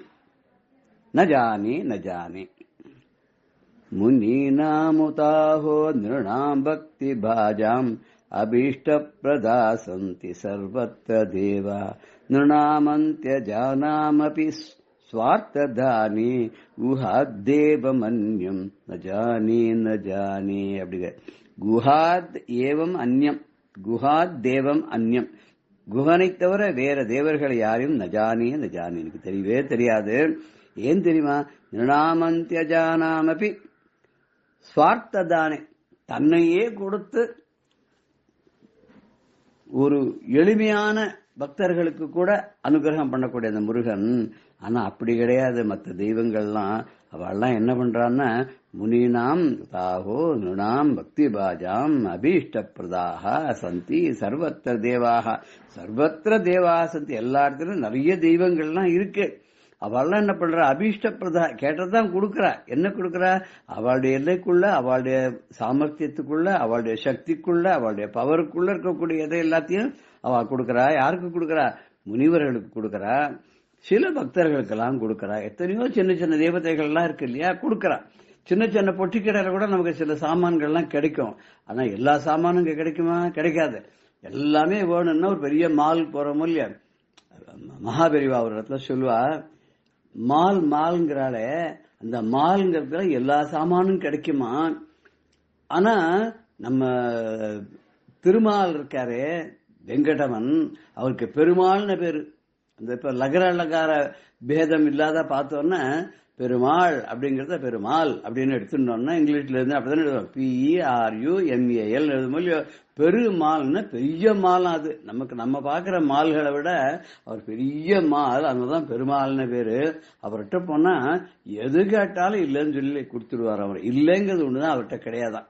ந ஜானே ந ஜானே. முனீனாமுதாஹோ நிருணாம் பக்தி பாஜாம் அபீஷ்ட பிரதா சந்தி சர்வத்ர தேவா நிருணாமந்த்ய ஜானாமபி ஸ்வார்த்ததானி குஹாத்தேவ மன்யம் ந ஜானே ந ஜானே. அப்படிங்க குஹாத் ஏவம் அந்யம், குஹாத் தேவம் அந்யம், குஹனை தவிர வேற தேவர்களை யாரையும் நஜானே நஜானே எனக்கு தெரியவே தெரியாது. ஏன் தெரியுமா? நிருணாமந்திய ஜானாமபி ஸ்வார்த்ததானே, தன்னையே கொடுத்து ஒரு எளிமையான பக்தர்களுக்கு கூட அனுகிரகம் பண்ணக்கூடிய அந்த முருகன். ஆனா அப்படி கிடையாது. மற்ற தெய்வங்கள்லாம் அவெல்லாம் என்ன பண்றான்னா முனினாம் தாகோ நிருணாம் பக்தி பாஜாம் அபீஷ்ட பிரதாக சந்தி சர்வத்திர தேவாக, சர்வத்திர தேவாக சந்தி, எல்லா இடத்துலயும் நிறைய தெய்வங்கள்லாம் இருக்கு. அவள்லாம் என்ன பண்றா? அபீஷ்ட பிரதா, கேட்டதான் கொடுக்கறா. என்ன கொடுக்கறா? அவளுடைய எல்லைக்குள்ள, அவளுடைய சாமர்த்தியத்துக்குள்ள, அவளுடைய சக்திக்குள்ள, அவளுடைய பவருக்குள்ள இருக்கக்கூடிய எதை எல்லாத்தையும் அவ கொடுக்கறா. யாருக்கு கொடுக்கறா? முனிவர்களுக்கு கொடுக்கறா, சில பக்தர்களுக்கெல்லாம் கொடுக்கறா. எத்தனையோ சின்ன சின்ன தேவதைகள் எல்லாம் இருக்கு இல்லையா, கொடுக்கறா. சின்ன சின்ன பொட்டிக்கடையில கூட நமக்கு சில சாமான்கள்லாம் கிடைக்கும். ஆனா எல்லா சாமானும் இங்க கிடைக்குமா? கிடைக்காது. எல்லாமே வேணும்னா ஒரு பெரிய மால் போறோமோ இல்லையா. மகாபெரிவா ஒரு இடத்துல சொல்லுவா, மால்ங்கிறாலே அந்த மால்ங்கிறதுல எல்லா சாமானும் கிடைக்குமா. ஆனா நம்ம திருமால் இருக்காரு வெங்கடவன், அவருக்கு பெருமாள்னு பேரு. அந்த இப்ப லகர லகார பேதம் இல்லாத பார்த்தோன்னா பெருமாள் அப்படிங்கறத பெருமாள் அப்படின்னு எடுத்துட்டோம்னா இங்கிலீஷ்ல இருந்து அப்படிதான் எழுதுவோம். PERUMAL எழுதும்போது பெருமாள்னு பெரிய மால். அது நமக்கு நம்ம பாக்குற மால்களை விட அவர் பெரிய மால், அதனாலதான் பெருமாள்னு பேரு. அவர்கிட்ட போனா எது கேட்டாலும் இல்லைன்னு சொல்லி கொடுத்துருவார். அவர் இல்லைங்கிறது ஒண்ணுதான் அவர்கிட்ட கிடையாதான்.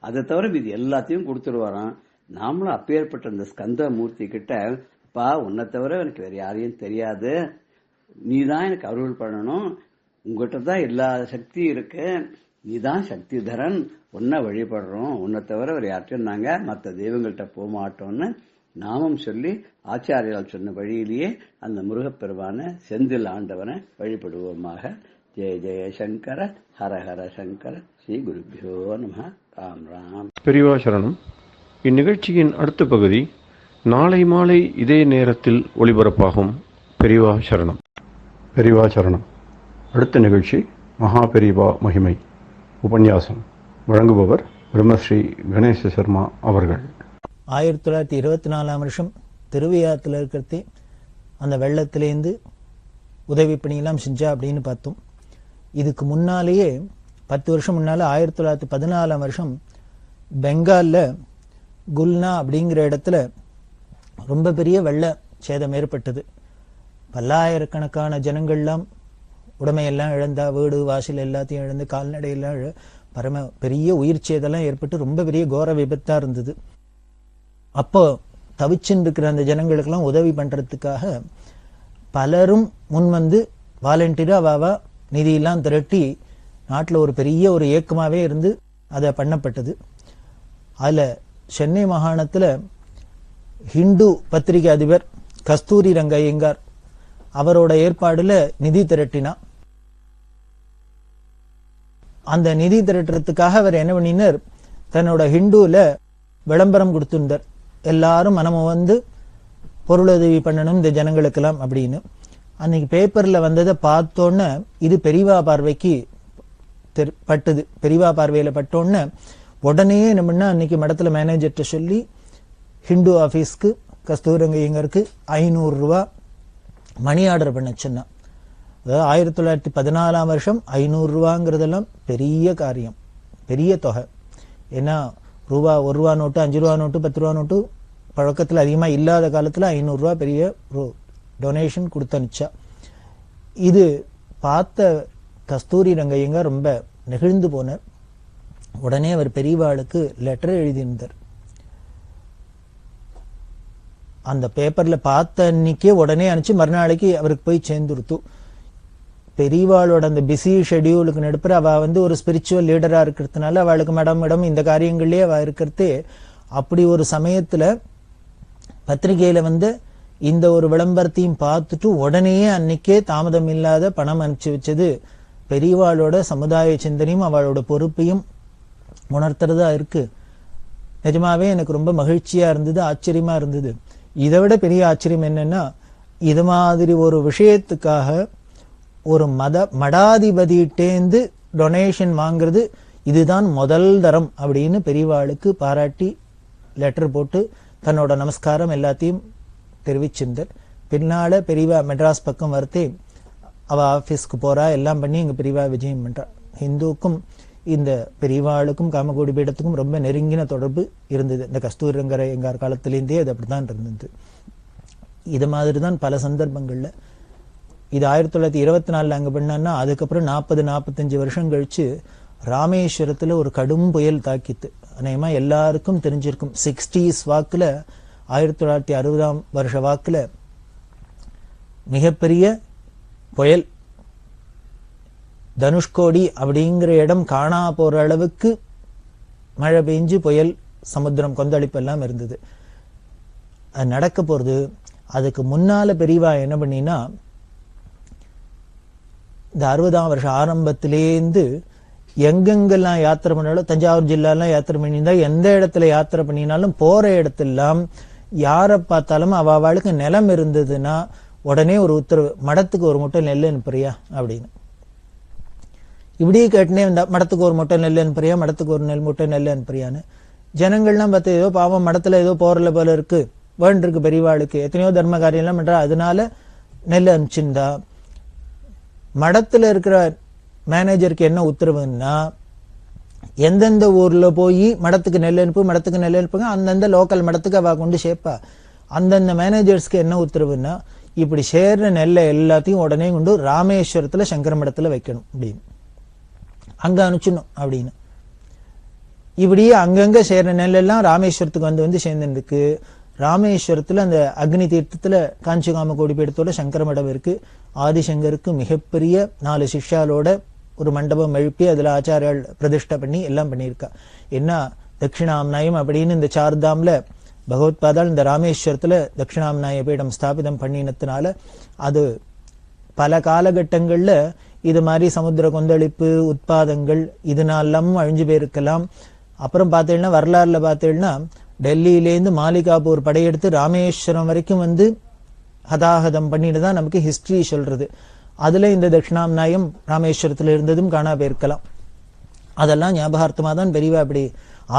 அதை தவிர இது எல்லாத்தையும் கொடுத்துருவாராம். நாமளும் அப்பேற்பட்ட இந்த ஸ்கந்த மூர்த்தி கிட்ட, அப்பா உன்னை தவிர எனக்கு வேற யாரையும் தெரியாது, நீதான் எனக்கு அருள் பண்ணணும், உங்ககிட்ட தான் எல்லா சக்தி இருக்கு, நீதான் சக்தி தரன், உன்னை வழிபடுறோம், உன்னை தவிர வேற யார்ட்டும் நாங்க மற்ற தெய்வங்கள்ட்ட போக மாட்டோம்னு நாமம் சொல்லி ஆச்சாரியால் சொன்ன வழியிலேயே அந்த முருகப்பெருமான செந்தில் ஆண்டவனை வழிபடுவோமாக. ஜெய ஜெய சங்கர ஹர ஹர சங்கர. ஸ்ரீ குருபியோ நம. ராம் ராம். பெரியவா சரணம். இந்நிகழ்ச்சியின் அடுத்த பகுதி நாளை மாலை இதே நேரத்தில் ஒளிபரப்பாகும். பெரியவா சரணம். பெரியவா சரணம். அடுத்த நிகழ்ச்சி மகா பெரியவா மகிமை உபன்யாசம். வழங்குபவர் பிரம்மஸ்ரீ கணேச சர்மா அவர்கள். 1924 வருஷம் திருவையாத்துல இருக்கிறதே அந்த வெள்ளத்திலேருந்து உதவி பணியெல்லாம் செஞ்சா அப்படின்னு பார்த்தோம். இதுக்கு முன்னாலேயே 10 வருஷம் முன்னால 1914 வருஷம் பெங்கால்ல குல்னா அப்படிங்கிற இடத்துல ரொம்ப பெரிய வெள்ள சேதம் ஏற்பட்டது. பல்லாயிரக்கணக்கான ஜனங்கள்லாம் உடமையெல்லாம் இழந்தா, வீடு வாசல் எல்லாத்தையும் இழந்து, கால்நடையெல்லாம் பரம பெரிய உயிர் சேதெல்லாம் ஏற்பட்டு ரொம்ப பெரிய கோர விபத்தா இருந்தது. அப்போ தவிச்சுன்னு இருக்கிற அந்த ஜனங்களுக்கெல்லாம் உதவி பண்றதுக்காக பலரும் முன் வந்து வாலண்டியரா வாவா நிதியெல்லாம் திரட்டி நாட்டில் ஒரு பெரிய ஒரு இயக்கமாவே இருந்து அதை பண்ணப்பட்டது. அதுல சென்னை மாகாணத்துல ஹிந்து பத்திரிகை அதிபர் கஸ்தூரி ரங்க ஐயங்கார் அவரோட ஏற்பாடுல நிதி திரட்டினா. அந்த நிதி திரட்டுறதுக்காக அவர் என்ன பண்ணினார், தன்னோட ஹிந்துல விளம்பரம் கொடுத்திருந்தார். எல்லாரும் மனமும் வந்து பொருளுதவி பண்ணணும் இந்த ஜனங்களுக்கெல்லாம் அப்படின்னு. அன்னைக்கு பேப்பர்ல வந்ததை பார்த்தோன்னு இது பெரியவா பார்வைக்கு பட்டுது. பெரியவா பார்வையில பட்டோன்னு உடனே என்ன பண்ணா, அன்னைக்கு மடத்துல மேனேஜர்கிட்ட சொல்லி ஹிந்து ஆபீஸ்க்கு கஸ்தூரங்கையங்கருக்கு 500 ரூபாய் மணி ஆர்டர் பண்ண சொன்னா. அதாவது 1914 வருஷம் 500 ரூபாங்கிறதெல்லாம் பெரிய காரியம், பெரிய தொகை. ஏன்னா ரூபா 1 ரூபா நோட்டு, 5 ரூபா நோட்டு, 10 ரூபா நோட்டு பழக்கத்தில் அதிகமாக இல்லாத காலத்தில் 500 ரூபா பெரிய டொனேஷன் கொடுத்தனுச்சா. இது பார்த்த கஸ்தூரி ரங்கையங்க ரொம்ப நெகிழ்ந்து போனார். உடனே அவர் பெரியவாளுக்கு லெட்டர் எழுதியிருந்தார். அந்த பேப்பர்ல பார்த்த அன்னைக்கே உடனே அனுப்பிச்சு மறுநாளைக்கு அவருக்கு போய் சேர்ந்துருத்து. பெரியவாளோட அந்த பிஸி ஷெடியூலுக்கு நடுப்புற அவ ஒரு ஸ்பிரிச்சுவல் லீடரா இருக்கிறதுனால அவளுக்கு மேடம் இந்த காரியங்கள்லயே அவ இருக்கிறதே. அப்படி ஒரு சமயத்துல பத்திரிகையில இந்த ஒரு விளம்பரத்தையும் பார்த்துட்டு உடனே அன்னைக்கே தாமதம் இல்லாத பணம் அனுப்பிச்சு வச்சது பெரியவாளோட சமுதாய சிந்தனையும் அவளோட பொறுப்பையும் உணர்த்துறதா இருக்கு. நிஜமாவே எனக்கு ரொம்ப மகிழ்ச்சியா இருந்தது, ஆச்சரியமா இருந்தது. இதை விட பெரிய ஆச்சரியம் என்னன்னா, இது மாதிரி ஒரு விஷயத்துக்காக ஒரு மடாதிபதியிட்டேந்து டொனேஷன் வாங்குறது இதுதான் முதல் தரம் அப்படின்னு பெரியவாளுக்கு பாராட்டி லெட்டர் போட்டு தன்னோட நமஸ்காரம் எல்லாத்தையும் தெரிவிச்சிருந்தார். பின்னால பெரியவா மெட்ராஸ் பக்கம் வரத்தே அவ ஆபீஸ்க்கு போறா, எல்லாம் பண்ணி இங்க பெரியவா விஜயம் பண்றா. ஹிந்துக்கும் இந்த பெரியவாளுக்கும் காமகோடி பீடத்துக்கும் ரொம்ப நெருங்கின தொடர்பு இருந்தது. இந்த கஸ்தூரி ரங்கையங்கார் காலத்திலேருந்தே அது அப்படித்தான் இருந்தது. இது மாதிரிதான் பல சந்தர்ப்பங்கள்ல. இது 1924 அங்க பண்ணா, அதுக்கப்புறம் 40-45 வருஷம் கழிச்சு ராமேஸ்வரத்துல ஒரு கடும் புயல் தாக்கித்து. அநேகமா எல்லாருக்கும் தெரிஞ்சிருக்கும். 60s வாக்குல 1960 வருஷ வாக்குல மிகப்பெரிய புயல். தனுஷ்கோடி அப்படிங்கிற இடம் காணா போற அளவுக்கு மழை பெஞ்சு புயல், சமுத்திரம் கொந்தளிப்பு எல்லாம் இருந்தது. அது நடக்க போறது. அதுக்கு முன்னால பெரியவா என்ன பண்ணினா, இந்த 60ஆம் வருஷ ஆரம்பத்திலேருந்து எங்கெங்கெல்லாம் யாத்திரை பண்ணாலும், தஞ்சாவூர் ஜில்லாலாம் யாத்திரை பண்ணியிருந்தா, எந்த இடத்துல யாத்திரை பண்ணினாலும் போற இடத்தெல்லாம் யாரை பார்த்தாலும் அவளுக்கு நிலம் இருந்ததுன்னா உடனே ஒரு உத்தரவு, மடத்துக்கு ஒரு மூட்டை நெல் அனுப்புறியா அப்படின்னு. இப்படியே கேட்டுனே வந்தா, மடத்துக்கு ஒரு மூட்டை நெல் அனுப்புறியா, மடத்துக்கு ஒரு மூட்டை நெல் அனுப்புறியான்னு. ஜனங்கள்லாம் பார்த்து ஏதோ பாவம் மடத்துல ஏதோ போறல போல இருக்கு, வேண்டிருக்கு பெரியவாளுக்கு, எத்தனையோ தர்ம காரியம் எல்லாம் பண்றா, அதனால நெல் அனுப்பிச்சிருந்தா. மடத்துல இருக்கிற மேனேஜருக்கு என்ன உத்தரவுன்னா, எந்தெந்த ஊர்ல போய் மடத்துக்கு நெல் அனுப்புங்க, அந்தந்த லோக்கல் மடத்துக்கு அவ கொண்டு சேர்ப்பா. அந்தந்த மேனேஜர்ஸ்க்கு என்ன உத்தரவுன்னா, இப்படி சேர்ற நெல்லை எல்லாத்தையும் உடனே கொண்டு ராமேஸ்வரத்துல சங்கர மடத்துல வைக்கணும் அப்படின்னு, அங்க அனுப்பிச்சிடணும் அப்படின்னு. இப்படியே அங்கங்க சேர்ற நெல் எல்லாம் ராமேஸ்வரத்துக்கு வந்து சேர்ந்துருக்கு. ராமேஸ்வரத்துல அந்த அக்னி தீர்த்தத்துல காஞ்சி காமகோடி பீடத்தோட சங்கர மடம் இருக்கு. ஆதிசங்கருக்கு மிகப்பெரிய 4 சிஷ்யாலோட ஒரு மண்டபம் எழுப்பி அதுல ஆச்சாரியால் பிரதிஷ்டை பண்ணி எல்லாம் பண்ணியிருக்கா. என்ன தட்சிணாம்நாயம் அப்படின்னு இந்த சார்தாம்ல பகவத்பாதால் இந்த ராமேஸ்வரத்துல தட்சிணாம்நாய பீடம் ஸ்தாபிதம் பண்ணினத்தினால அது பல காலகட்டங்கள்ல இது மாதிரி சமுத்திர கொந்தளிப்பு உட்பாதங்கள் இதனாலும் அழிஞ்சு போயிருக்கலாம். அப்புறம் பார்த்தீங்கன்னா வரலாறுல பார்த்தீங்கன்னா டெல்லியிலேருந்து மாலிகாபூர் படையெடுத்து ராமேஸ்வரம் வரைக்கும் வந்து ஹதாஹதம் பண்ணிட்டு தான் நமக்கு ஹிஸ்டரி சொல்றது. அதுல இந்த தட்சிணாம்நாயம் ராமேஸ்வரத்துல இருந்ததும் காணா போயிருக்கலாம். அதெல்லாம் ஞாபகார்த்தமா தான் பெரியவா அப்படி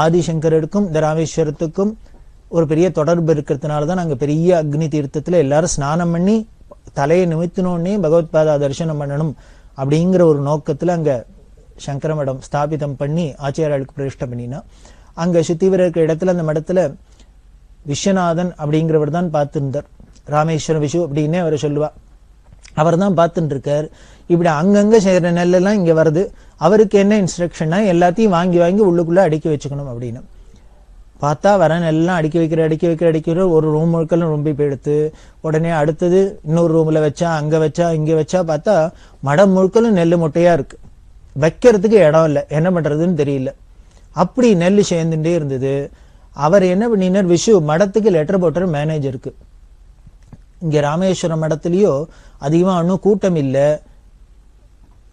ஆதிசங்கருக்கும் இந்த ராமேஸ்வரத்துக்கும் ஒரு பெரிய தொடர்பு இருக்கிறதுனாலதான் நாங்க பெரிய அக்னி தீர்த்தத்துல எல்லாரும் ஸ்நானம் பண்ணி தலையை நிமித்தினோடனே பகவத்பாதா தரிசனம் பண்ணணும் அப்படிங்கிற ஒரு நோக்கத்துல அங்க சங்கர மடம் ஸ்தாபிதம் பண்ணி ஆச்சாரியாளுக்கு பிரதிஷ்டை பண்ணினா, அங்க சுத்திவர இருக்கிற இடத்துல அந்த மடத்துல விஸ்வநாதன் அப்படிங்கிறவர் தான் பார்த்திருந்தார். ராமேஸ்வரம் விஷு அப்படின்னே அவரை சொல்லுவா. அவர் தான் பார்த்துட்டு இருக்கார். இப்படி அங்கங்க செய்யற நெல்லெல்லாம் இங்க வருது. அவருக்கு என்ன இன்ஸ்ட்ரக்ஷன்னா, எல்லாத்தையும் வாங்கி வாங்கி உள்ளுக்குள்ள அடுக்கி வச்சுக்கணும் அப்படின்னு. பார்த்தா வர நெல்லாம் அடுக்கி வைக்கிற ஒரு ரூம் முழுக்கெல்லாம் ரொம்ப போயிடுத்து. உடனே அடுத்தது இன்னொரு ரூம்ல வச்சா, அங்க வச்சா, இங்க வச்சா, பார்த்தா மடம் முழுக்கலும் நெல் முட்டையா இருக்கு. வைக்கிறதுக்கு இடம் இல்லை, என்ன பண்றதுன்னு தெரியல. அப்படி நெல் சேர்ந்துட்டே இருந்தது. அவர் என்ன பண்ணினார், விஷு மடத்துக்கு லெட்டர் போட்டார் மேனேஜருக்கு. இங்க ராமேஸ்வரம் மடத்திலயோ அதிகமா ஒன்னும் கூட்டம் இல்ல,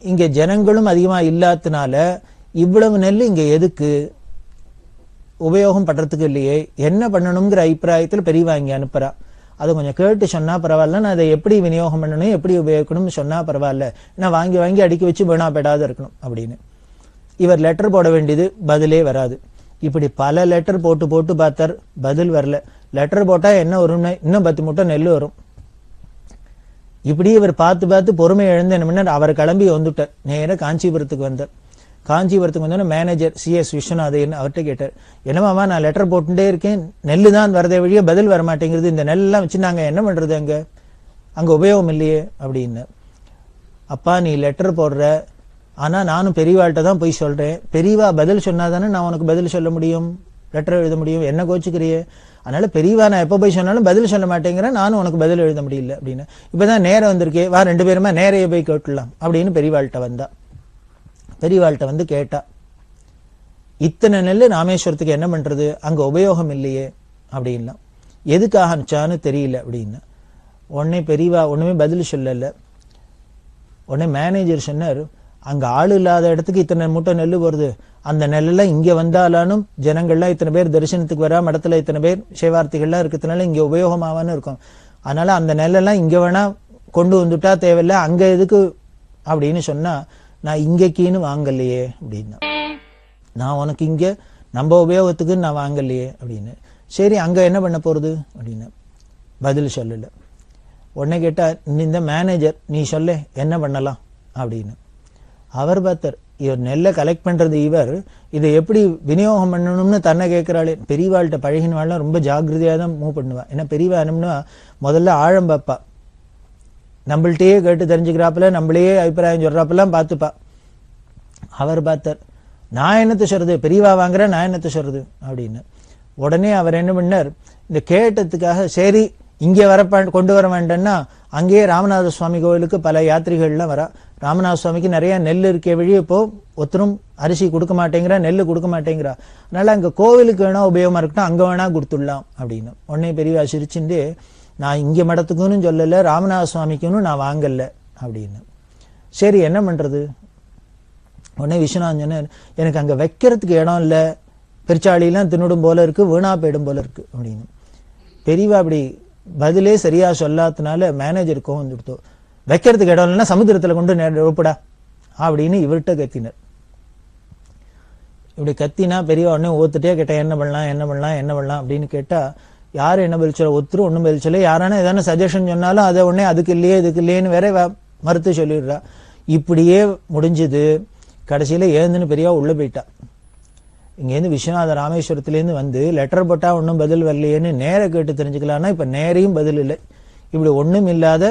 இங்க ஜனங்களும் அதிகமா இல்லாதனால இவ்வளவு நெல் இங்க எதுக்கு உபயோகம் பண்றதுக்கு இல்லையே, என்ன பண்ணணுங்கிற அபிப்பிராயத்துல பெரியவா இங்க அனுப்புறா. அதை கொஞ்சம் கேட்டு சொன்னா பரவாயில்ல, நான் அதை எப்படி விநியோகம் பண்ணணும் எப்படி உபயோகிக்கணும்னு சொன்னா பரவாயில்ல, நான் வாங்கி வாங்கி அடுக்கி வச்சு வீணா பெடாத இருக்கணும் அப்படின்னு. இவர் லெட்டர் போட வேண்டியது, பதிலே வராது. இப்படி பல லெட்டர் போட்டு போட்டு பார்த்தார், பதில் வரல. லெட்டர் போட்டா என்ன வரும், இன்னும் 10 மூட்டை நெல் வரும். இப்படி இவர் பார்த்து பார்த்து பொறுமை இழந்து என்ன பண்ணார், அவர் கிளம்பி வந்துட்டார். நேராக காஞ்சிபுரத்துக்கு வந்தார். காஞ்சிபுரத்துக்கு வந்தோன்னா மேனேஜர் CS விஸ்வநாதன் அவர்கிட்ட கேட்டார், என்னமாமா நான் லெட்டர் போட்டுட்டே இருக்கேன், நெல்லு தான் வரதே வழியே பதில் வர மாட்டேங்கிறது, இந்த நெல்லாம் வச்சு நாங்கள் என்ன பண்ணுறது, அங்கே உபயோகம் இல்லையே அப்படின்னு. அப்பா நீ லெட்டர் போடுற, ஆனால் நானும் பெரியவாள்கிட்ட தான் போய் சொல்கிறேன், பெரியவா பதில் சொன்னாதானே நான் உனக்கு பதில் சொல்ல முடியும், லெட்டர் எழுத முடியும், என்ன கோச்சுக்கிறியே, அதனால பெரியவா நான் எப்போ போய் சொன்னாலும் பதில் சொல்ல மாட்டேங்கிறேன், நானும் உனக்கு பதில் எழுத முடியல அப்படின்னு. இப்போதான் நேரம் வந்திருக்கே, வா 2 பேருமா நேரையே போய் கேட்டுலாம் அப்படின்னு பெரியவாள்கிட்ட வந்தா. பெரியவாள்கிட்ட வந்து கேட்டா, இத்தனை நெல் ராமேஸ்வரத்துக்கு என்ன பண்றது, அங்க உபயோகம் இல்லையே அப்படின்லாம், எதுக்காக அனுப்பிச்சான்னு தெரியல அப்படின்னு. உடனே பெரியவா ஒண்ணுமே பதில் சொல்லல. உடனே மேனேஜர் சொன்னார், அங்க ஆள் இல்லாத இடத்துக்கு இத்தனை மூட்டை நெல் வருது, அந்த நெல்லெல்லாம் இங்க வந்தாலும் ஜனங்கள்லாம் இத்தனை பேர் தரிசனத்துக்கு வரா, மடத்துல இத்தனை பேர் சேவார்த்திகள்லாம் இருக்கிறதுனால இங்க உபயோகமாவான்னு இருக்கும், அதனால அந்த நெல்லெல்லாம் இங்க வேணா கொண்டு வந்துட்டா தேவையில்லை, அங்க எதுக்கு அப்படின்னு சொன்னா, நான் இங்கக்கின்னு வாங்கலையே அப்படின்னா, நான் உனக்கு இங்க நம்ம உபயோகத்துக்கு நான் வாங்கலையே அப்படின்னு. சரி அங்க என்ன பண்ண போறது அப்படின்னு பதில் சொல்லல. உடனே கேட்டா, இந்த மேனேஜர் நீ சொல்ல என்ன பண்ணலாம் அப்படின்னு. அவர் பார்த்தார், இவர் நெல்லை கலெக்ட் பண்றது இவர், இதை எப்படி விநியோகம் பண்ணணும்னு தன்னை கேட்கிறாளே. பெரியவாள்கிட்ட பழகினவாள்லாம் ரொம்ப ஜாக்கிரதையா தான் மூவ் பண்ணுவா. ஏன்னா பெரியவா என்னம்னா முதல்ல ஆழம் பார்ப்பா, நம்மள்கிட்டயே கேட்டு தெரிஞ்சுக்கிறாப்புல, நம்மளையே அபிப்பிராயம் சொல்றாப்பெல்லாம் பார்த்துப்பா. அவர் பார்த்தார், நான் என்னத்தை சொல்றது, பெரியவா வாங்குற நான் என்னத்தை சொல்றது அப்படின்னு. உடனே அவர் என்ன பண்ணார், இந்த கேட்டதுக்காக சரி இங்கே கொண்டு வர வேண்டாம்னா, அங்கேயே ராமநாத சுவாமி கோவிலுக்கு பல யாத்திரிகள்லாம் வரா, ராமநாத சுவாமிக்கு நிறைய நெல் இருக்கே வழி, இப்போ ஒருத்தரும் அரிசி கொடுக்க மாட்டேங்கிறா, நெல் கொடுக்க மாட்டேங்கிறா, அதனால அங்க கோவிலுக்கு வேணா உபயோகமா இருக்கட்டும், அங்க வேணா கொடுத்துடலாம் அப்படின்னு. உடனே பெரியவா சிரிச்சுட்டு, நான் இங்க மடத்துக்குன்னு சொல்லல, ராமநாத சுவாமிக்குன்னு நான் வாங்கல அப்படின்னு. சரி என்ன பண்றது. உடனே விஸ்வநாதன் சொன்னார், எனக்கு அங்க வைக்கிறதுக்கு இடம் இல்லை, பெருச்சாளிலாம் தின்னுடும் போல இருக்கு, வீணா போயிடும் போல இருக்கு அப்படின்னு. பெரியவா அப்படி பதிலே சரியா சொல்லாதனால மேனேஜருக்கும் வந்துடுத்தோம், வைக்கிறதுக்கு இடம் இல்லைன்னா சமுத்திரத்துல கொண்டு ஒப்படா அப்படின்னு இவர்கிட்ட கத்தினார். இப்படி கத்தினா பெரியவா உடனே ஒத்துட்டே கேட்டேன், என்ன பண்ணலாம் என்ன பண்ணலாம் என்ன பண்ணலாம் அப்படின்னு கேட்டா, யாரும் என்ன பதில் சொல்ல, ஒருத்தரும் ஒன்றும் பதில் சொல்ல, யாரான ஏதான சஜஷன் சொன்னாலும் அதை உடனே அதுக்கு இல்லையே இதுக்கு இல்லையேன்னு வேற மறுத்து சொல்லிடுறா. இப்படியே முடிஞ்சது. கடைசியில ஏந்துன்னு பெரியவா உள்ள போயிட்டா. இங்கேருந்து விஸ்வநாத ராமேஸ்வரத்துலேருந்து வந்து லெட்டர் போட்டா ஒன்றும் பதில் வரலையேன்னு நேர கேட்டு தெரிஞ்சுக்கலாம்னா இப்ப நேரையும் பதில் இல்லை. இப்படி ஒண்ணும் இல்லாத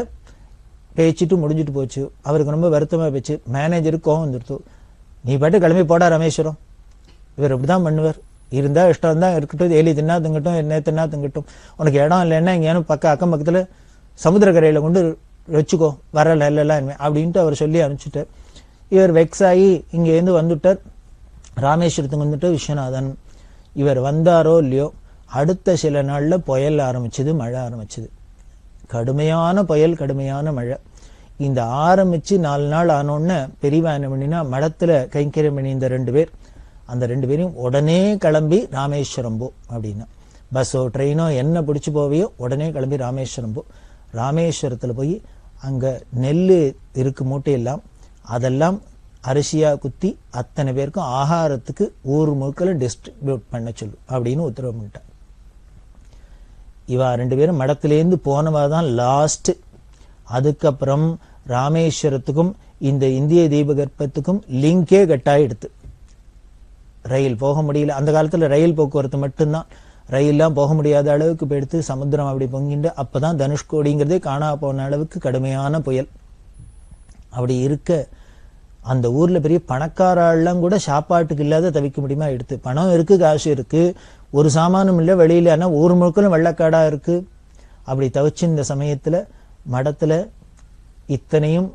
பேச்சுட்டு முடிஞ்சுட்டு போச்சு. அவருக்கு ரொம்ப வருத்தமா போச்சு. மேனேஜருக்கு கோவம் வந்துடுத்து, நீ பாட்டு கிளம்பி போடா ராமேஸ்வரம், இவர் இப்படிதான் பண்ணுவார், இருந்தா இஷ்டம் தான் இருக்கட்டும், ஏலி தின்னா திங்கட்டும், என்ன தின்னா திங்கட்டும், உனக்கு இடம் இல்லைன்னா இங்கேனும் அக்கம் பக்கத்துல சமுத்திரக்கரையில கொண்டு வச்சுக்கோ, வரல இல்லலாம் அப்படின்ட்டு அவர் சொல்லி அனுப்பிச்சுட்டார். இவர் வெக்ஸ் ஆகி இங்கேருந்து வந்துட்டார். ராமேஸ்வரத்துக்கு வந்துட்டு விஸ்வநாதன் இவர் வந்தாரோ இல்லையோ, அடுத்த சில நாள்ல புயல் ஆரம்பிச்சது, மழை ஆரம்பிச்சது, கடுமையான புயல் கடுமையான மழை. இந்த ஆரம்பிச்சு 4 நாள் ஆனோன்னு பெரியவா என்ன பண்ணினா, மடத்துல கைங்கரியம் பண்ணி இந்த 2 பேர், அந்த 2 பேரையும் உடனே கிளம்பி ராமேஸ்வரம் போ அப்படின்னா, பஸ்ஸோ ட்ரெயினோ என்ன பிடிச்சு போவியோ உடனே கிளம்பி ராமேஸ்வரம் போ. ராமேஸ்வரத்துல போய் அங்க நெல் இருக்கு மூட்டையெல்லாம், அதெல்லாம் அரிசியா குத்தி அத்தனை பேருக்கும் ஆகாரத்துக்கு ஊர் முழுக்கல டிஸ்ட்ரிபியூட் பண்ண சொல்லு அப்படின்னு உத்தரவு பண்ணிட்டான். இவா 2 பேரும் மடத்திலேருந்து போனவா தான் லாஸ்ட். அதுக்கப்புறம் ராமேஸ்வரத்துக்கும் இந்த இந்திய தீபகற்பத்துக்கும் லிங்கே கட்டாயிடுத்து. ரயில் போக முடியல, அந்த காலத்துல ரயில் போக்குவரத்து மட்டும்தான், ரயில்லாம் போக முடியாத அளவுக்கு போயிடுத்து. சமுத்திரம் அப்படி பொங்கிண்டு அப்பதான் தனுஷ்கோடிங்கிறதே காணா போன அளவுக்கு கடுமையான புயல். அப்படி இருக்க அந்த ஊர்ல பெரிய பணக்காரெல்லாம் கூட சாப்பாட்டுக்கு இல்லாத தவிக்க முடியுமா எடுத்து. பணம் இருக்கு, காசு இருக்கு, ஒரு சாமானும் இல்லை வெளியில, ஆனா ஊர் முழுக்கலும் வெள்ளக்காடா இருக்கு. அப்படி தவிச்சு இந்த சமயத்துல மடத்துல இத்தனையும்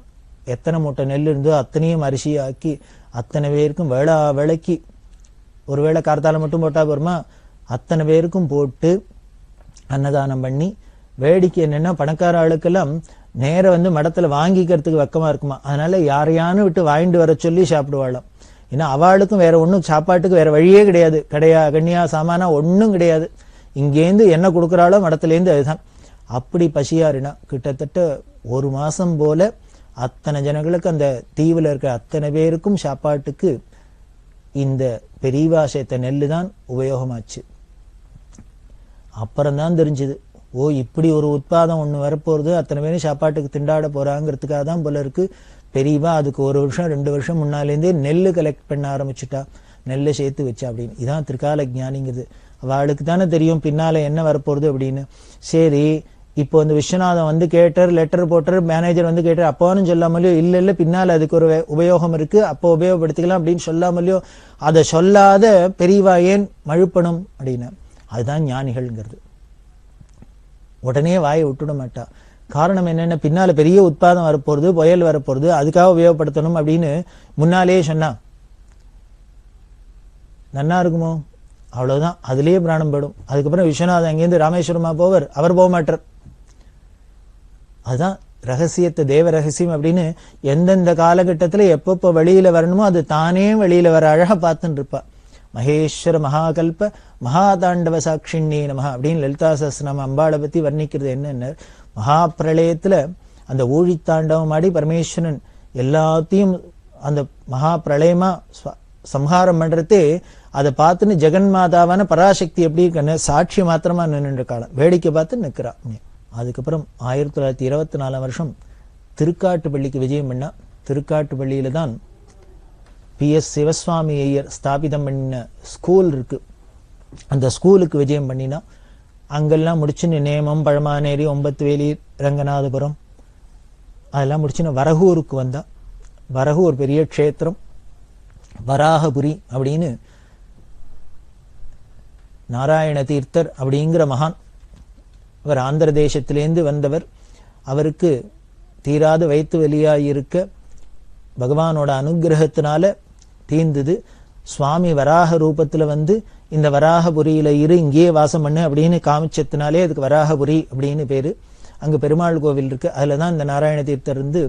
எத்தனை மூட்டை நெல் இருந்தோ அத்தனையும் அரிசியாக்கி அத்தனை பேருக்கும் வேளைக்கு, ஒருவேளை கார்த்தால மட்டும் போட்டா போருமா, அத்தனை பேருக்கும் போட்டு அன்னதானம் பண்ணி. வேடிக்கை என்னன்னா, பணக்கார ஆளுக்கெல்லாம் நேர வந்து மடத்துல வாங்கிக்கிறதுக்கு வெக்கமா இருக்குமா, அதனால யாரையானு விட்டு வாங்கிட்டு வர சொல்லி சாப்பிடுவாளாம். ஏன்னா அவளுக்கும் வேற ஒன்றும் சாப்பாட்டுக்கு வேற வழியே கிடையாது, கண்ணியா சாமானா ஒன்றும் கிடையாது. இங்கேருந்து என்ன கொடுக்குறாளோ மடத்துலேருந்து அதுதான். அப்படி பசியாறினா கிட்டத்தட்ட 1 மாசம் போல அத்தனை ஜனங்களுக்கு, அந்த தீவுல இருக்க அத்தனை பேருக்கும் சாப்பாட்டுக்கு இந்த பெரியவா சேர்த்த நெல்லு தான் உபயோகமாச்சு. அப்புறம்தான் தெரிஞ்சுது ஓ இப்படி ஒரு உட்பாதம் ஒண்ணு வரப்போறது, அத்தனை பேரும் சாப்பாட்டுக்கு திண்டாட போறாங்கிறதுக்காக தான் போல இருக்கு. பெரியவா அதுக்கு 1 வருஷம் 2 வருஷம் முன்னாலேருந்தே நெல்லு கலெக்ட் பண்ண ஆரம்பிச்சுட்டா, நெல்லை சேர்த்து வச்சா அப்படின்னு. இதான் திரிகால ஞானிங்கிறது. அவளுக்கு தானே தெரியும் பின்னால என்ன வரப்போறது அப்படின்னு. சரி, இப்போ இந்த விஸ்வநாதன் வந்து கேட்டார், லெட்டர் போட்டார், மேனேஜர் வந்து கேட்டார், அப்போன்னு சொல்லாமலையோ இல்ல பின்னால அதுக்கு ஒரு உபயோகம் இருக்கு, அப்போ உபயோகப்படுத்திக்கலாம் அப்படின்னு சொல்லாமலையோ, அதை சொல்லாத பெரியவா ஏன் மழுப்பணும் அப்படின்னு. அதுதான் ஞானிகள்ங்கிறது. உடனே வாயை விட்டுட மாட்டா. காரணம் என்னென்ன, பின்னால பெரிய உட்பாதம் வரப்போறது, புயல் வரப்போறது, அதுக்காக உபயோகப்படுத்தணும் அப்படின்னு முன்னாலேயே சொன்னா நன்னா இருக்குமோ? அவ்வளவுதான், அதுலயே பிராணம் போயிடும். அதுக்கப்புறம் விஸ்வநாதன் அங்கேருந்து ராமேஸ்வரமா போவார், அவர் போக மாட்டார். அதுதான் ரகசியத்தை, தேவ ரகசியம் அப்படின்னு. எந்தெந்த காலகட்டத்துல எப்பப்போ வெளியில வரணுமோ அது தானே வெளியில வர அழகா பார்த்துன்னு இருப்பா. மகேஸ்வர மகாகல்ப மகாதாண்டவ சாட்சிண்ணே நம அப்படின்னு லலிதா சஹஸ்ரநாம அம்பாளை பத்தி வர்ணிக்கிறது என்னன்னு, மகா பிரளயத்துல அந்த ஊழித்தாண்டவம் ஆடி பரமேஸ்வரன் எல்லாத்தையும் அந்த மகா பிரளயமா சம்ஹாரம் பண்றதே அதை பார்த்துன்னு ஜெகன்மாதாவான பராசக்தி எப்படி இருக்குன்னு சாட்சி மாத்திரமா நின்று காலம் வேடிக்கை பார்த்து நிற்கிறா. அதுக்கப்புறம் 1924 வருஷம் திருக்காட்டுப்பள்ளிக்கு விஜயம் பண்ணா. திருக்காட்டுப்பள்ளியில தான் PS சிவசுவாமி ஐயர் ஸ்தாபிதம் பண்ண ஸ்கூல் இருக்கு. அந்த ஸ்கூலுக்கு விஜயம் பண்ணினா. அங்கெல்லாம் முடிச்சுன்னு நேமம், பழமானேரி, ஒம்பத்துவேலி, ரங்கநாதபுரம் அதெல்லாம் முடிச்சுன்னு வரகூருக்கு வந்தா. வரகூர் பெரிய க்ஷேத்திரம், வராகபுரி அப்படின்னு நாராயண தீர்த்தர் அப்படிங்கிற மகான், அவர் ஆந்திர தேசத்திலேருந்து வந்தவர். அவருக்கு தீராத வயிற்று வலியாயிருக்க பகவானோட அனுகிரகத்தினால தீர்ந்தது. சுவாமி வராக ரூபத்துல வந்து இந்த வராகபுரியில இங்கேயே வாசம் பண்ணு அப்படின்னு காமிச்சத்தினாலே அதுக்கு வராகபுரி அப்படின்னு பேரு. அங்க பெருமாள் கோவில் இருக்கு. அதுலதான் இந்த நாராயண தீர்த்தர் இருந்து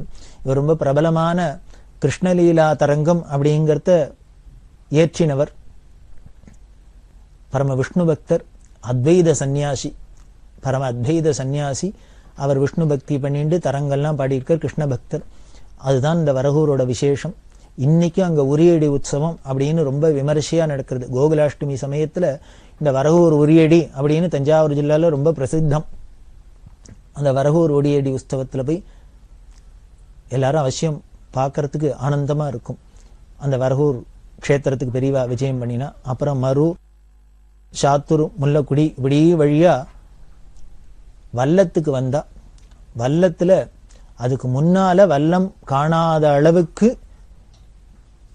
இவர் ரொம்ப பிரபலமான கிருஷ்ணலீலா தரங்கம் அப்படிங்கிறத ஏற்றினவர். பரம விஷ்ணு பக்தர், அத்வைத சந்நியாசி, பரம அத்வைத சந்நியாசி. அவர் விஷ்ணு பக்தி பண்ணிட்டு தரங்கள்லாம் பாடியிருக்கார், கிருஷ்ண பக்தர். அதுதான் இந்த வரகூரோட விசேஷம். இன்னைக்கும் அங்க உரியடி உற்சவம் அப்படின்னு ரொம்ப விமரிசையா நடக்கிறது. கோகுலாஷ்டமி சமயத்துல இந்த வரகூர் உரியடி அப்படின்னு தஞ்சாவூர் ஜில்லால ரொம்ப பிரசித்தம். அந்த வரகூர் உரியடி உற்சவத்துல போய் எல்லாரும் அவசியம் பார்க்கறதுக்கு ஆனந்தமா இருக்கும். அந்த வரகூர் க்ஷேத்திரத்துக்கு பெரியவா விஜயம் பண்ணினா. அப்புறம் மரூர், சாத்தூர், முல்லக்குடி இப்படி வழியா வல்லத்துக்கு வந்தா. வல்லத்துல அதுக்கு முன்னால வல்லம் காணாத அளவுக்கு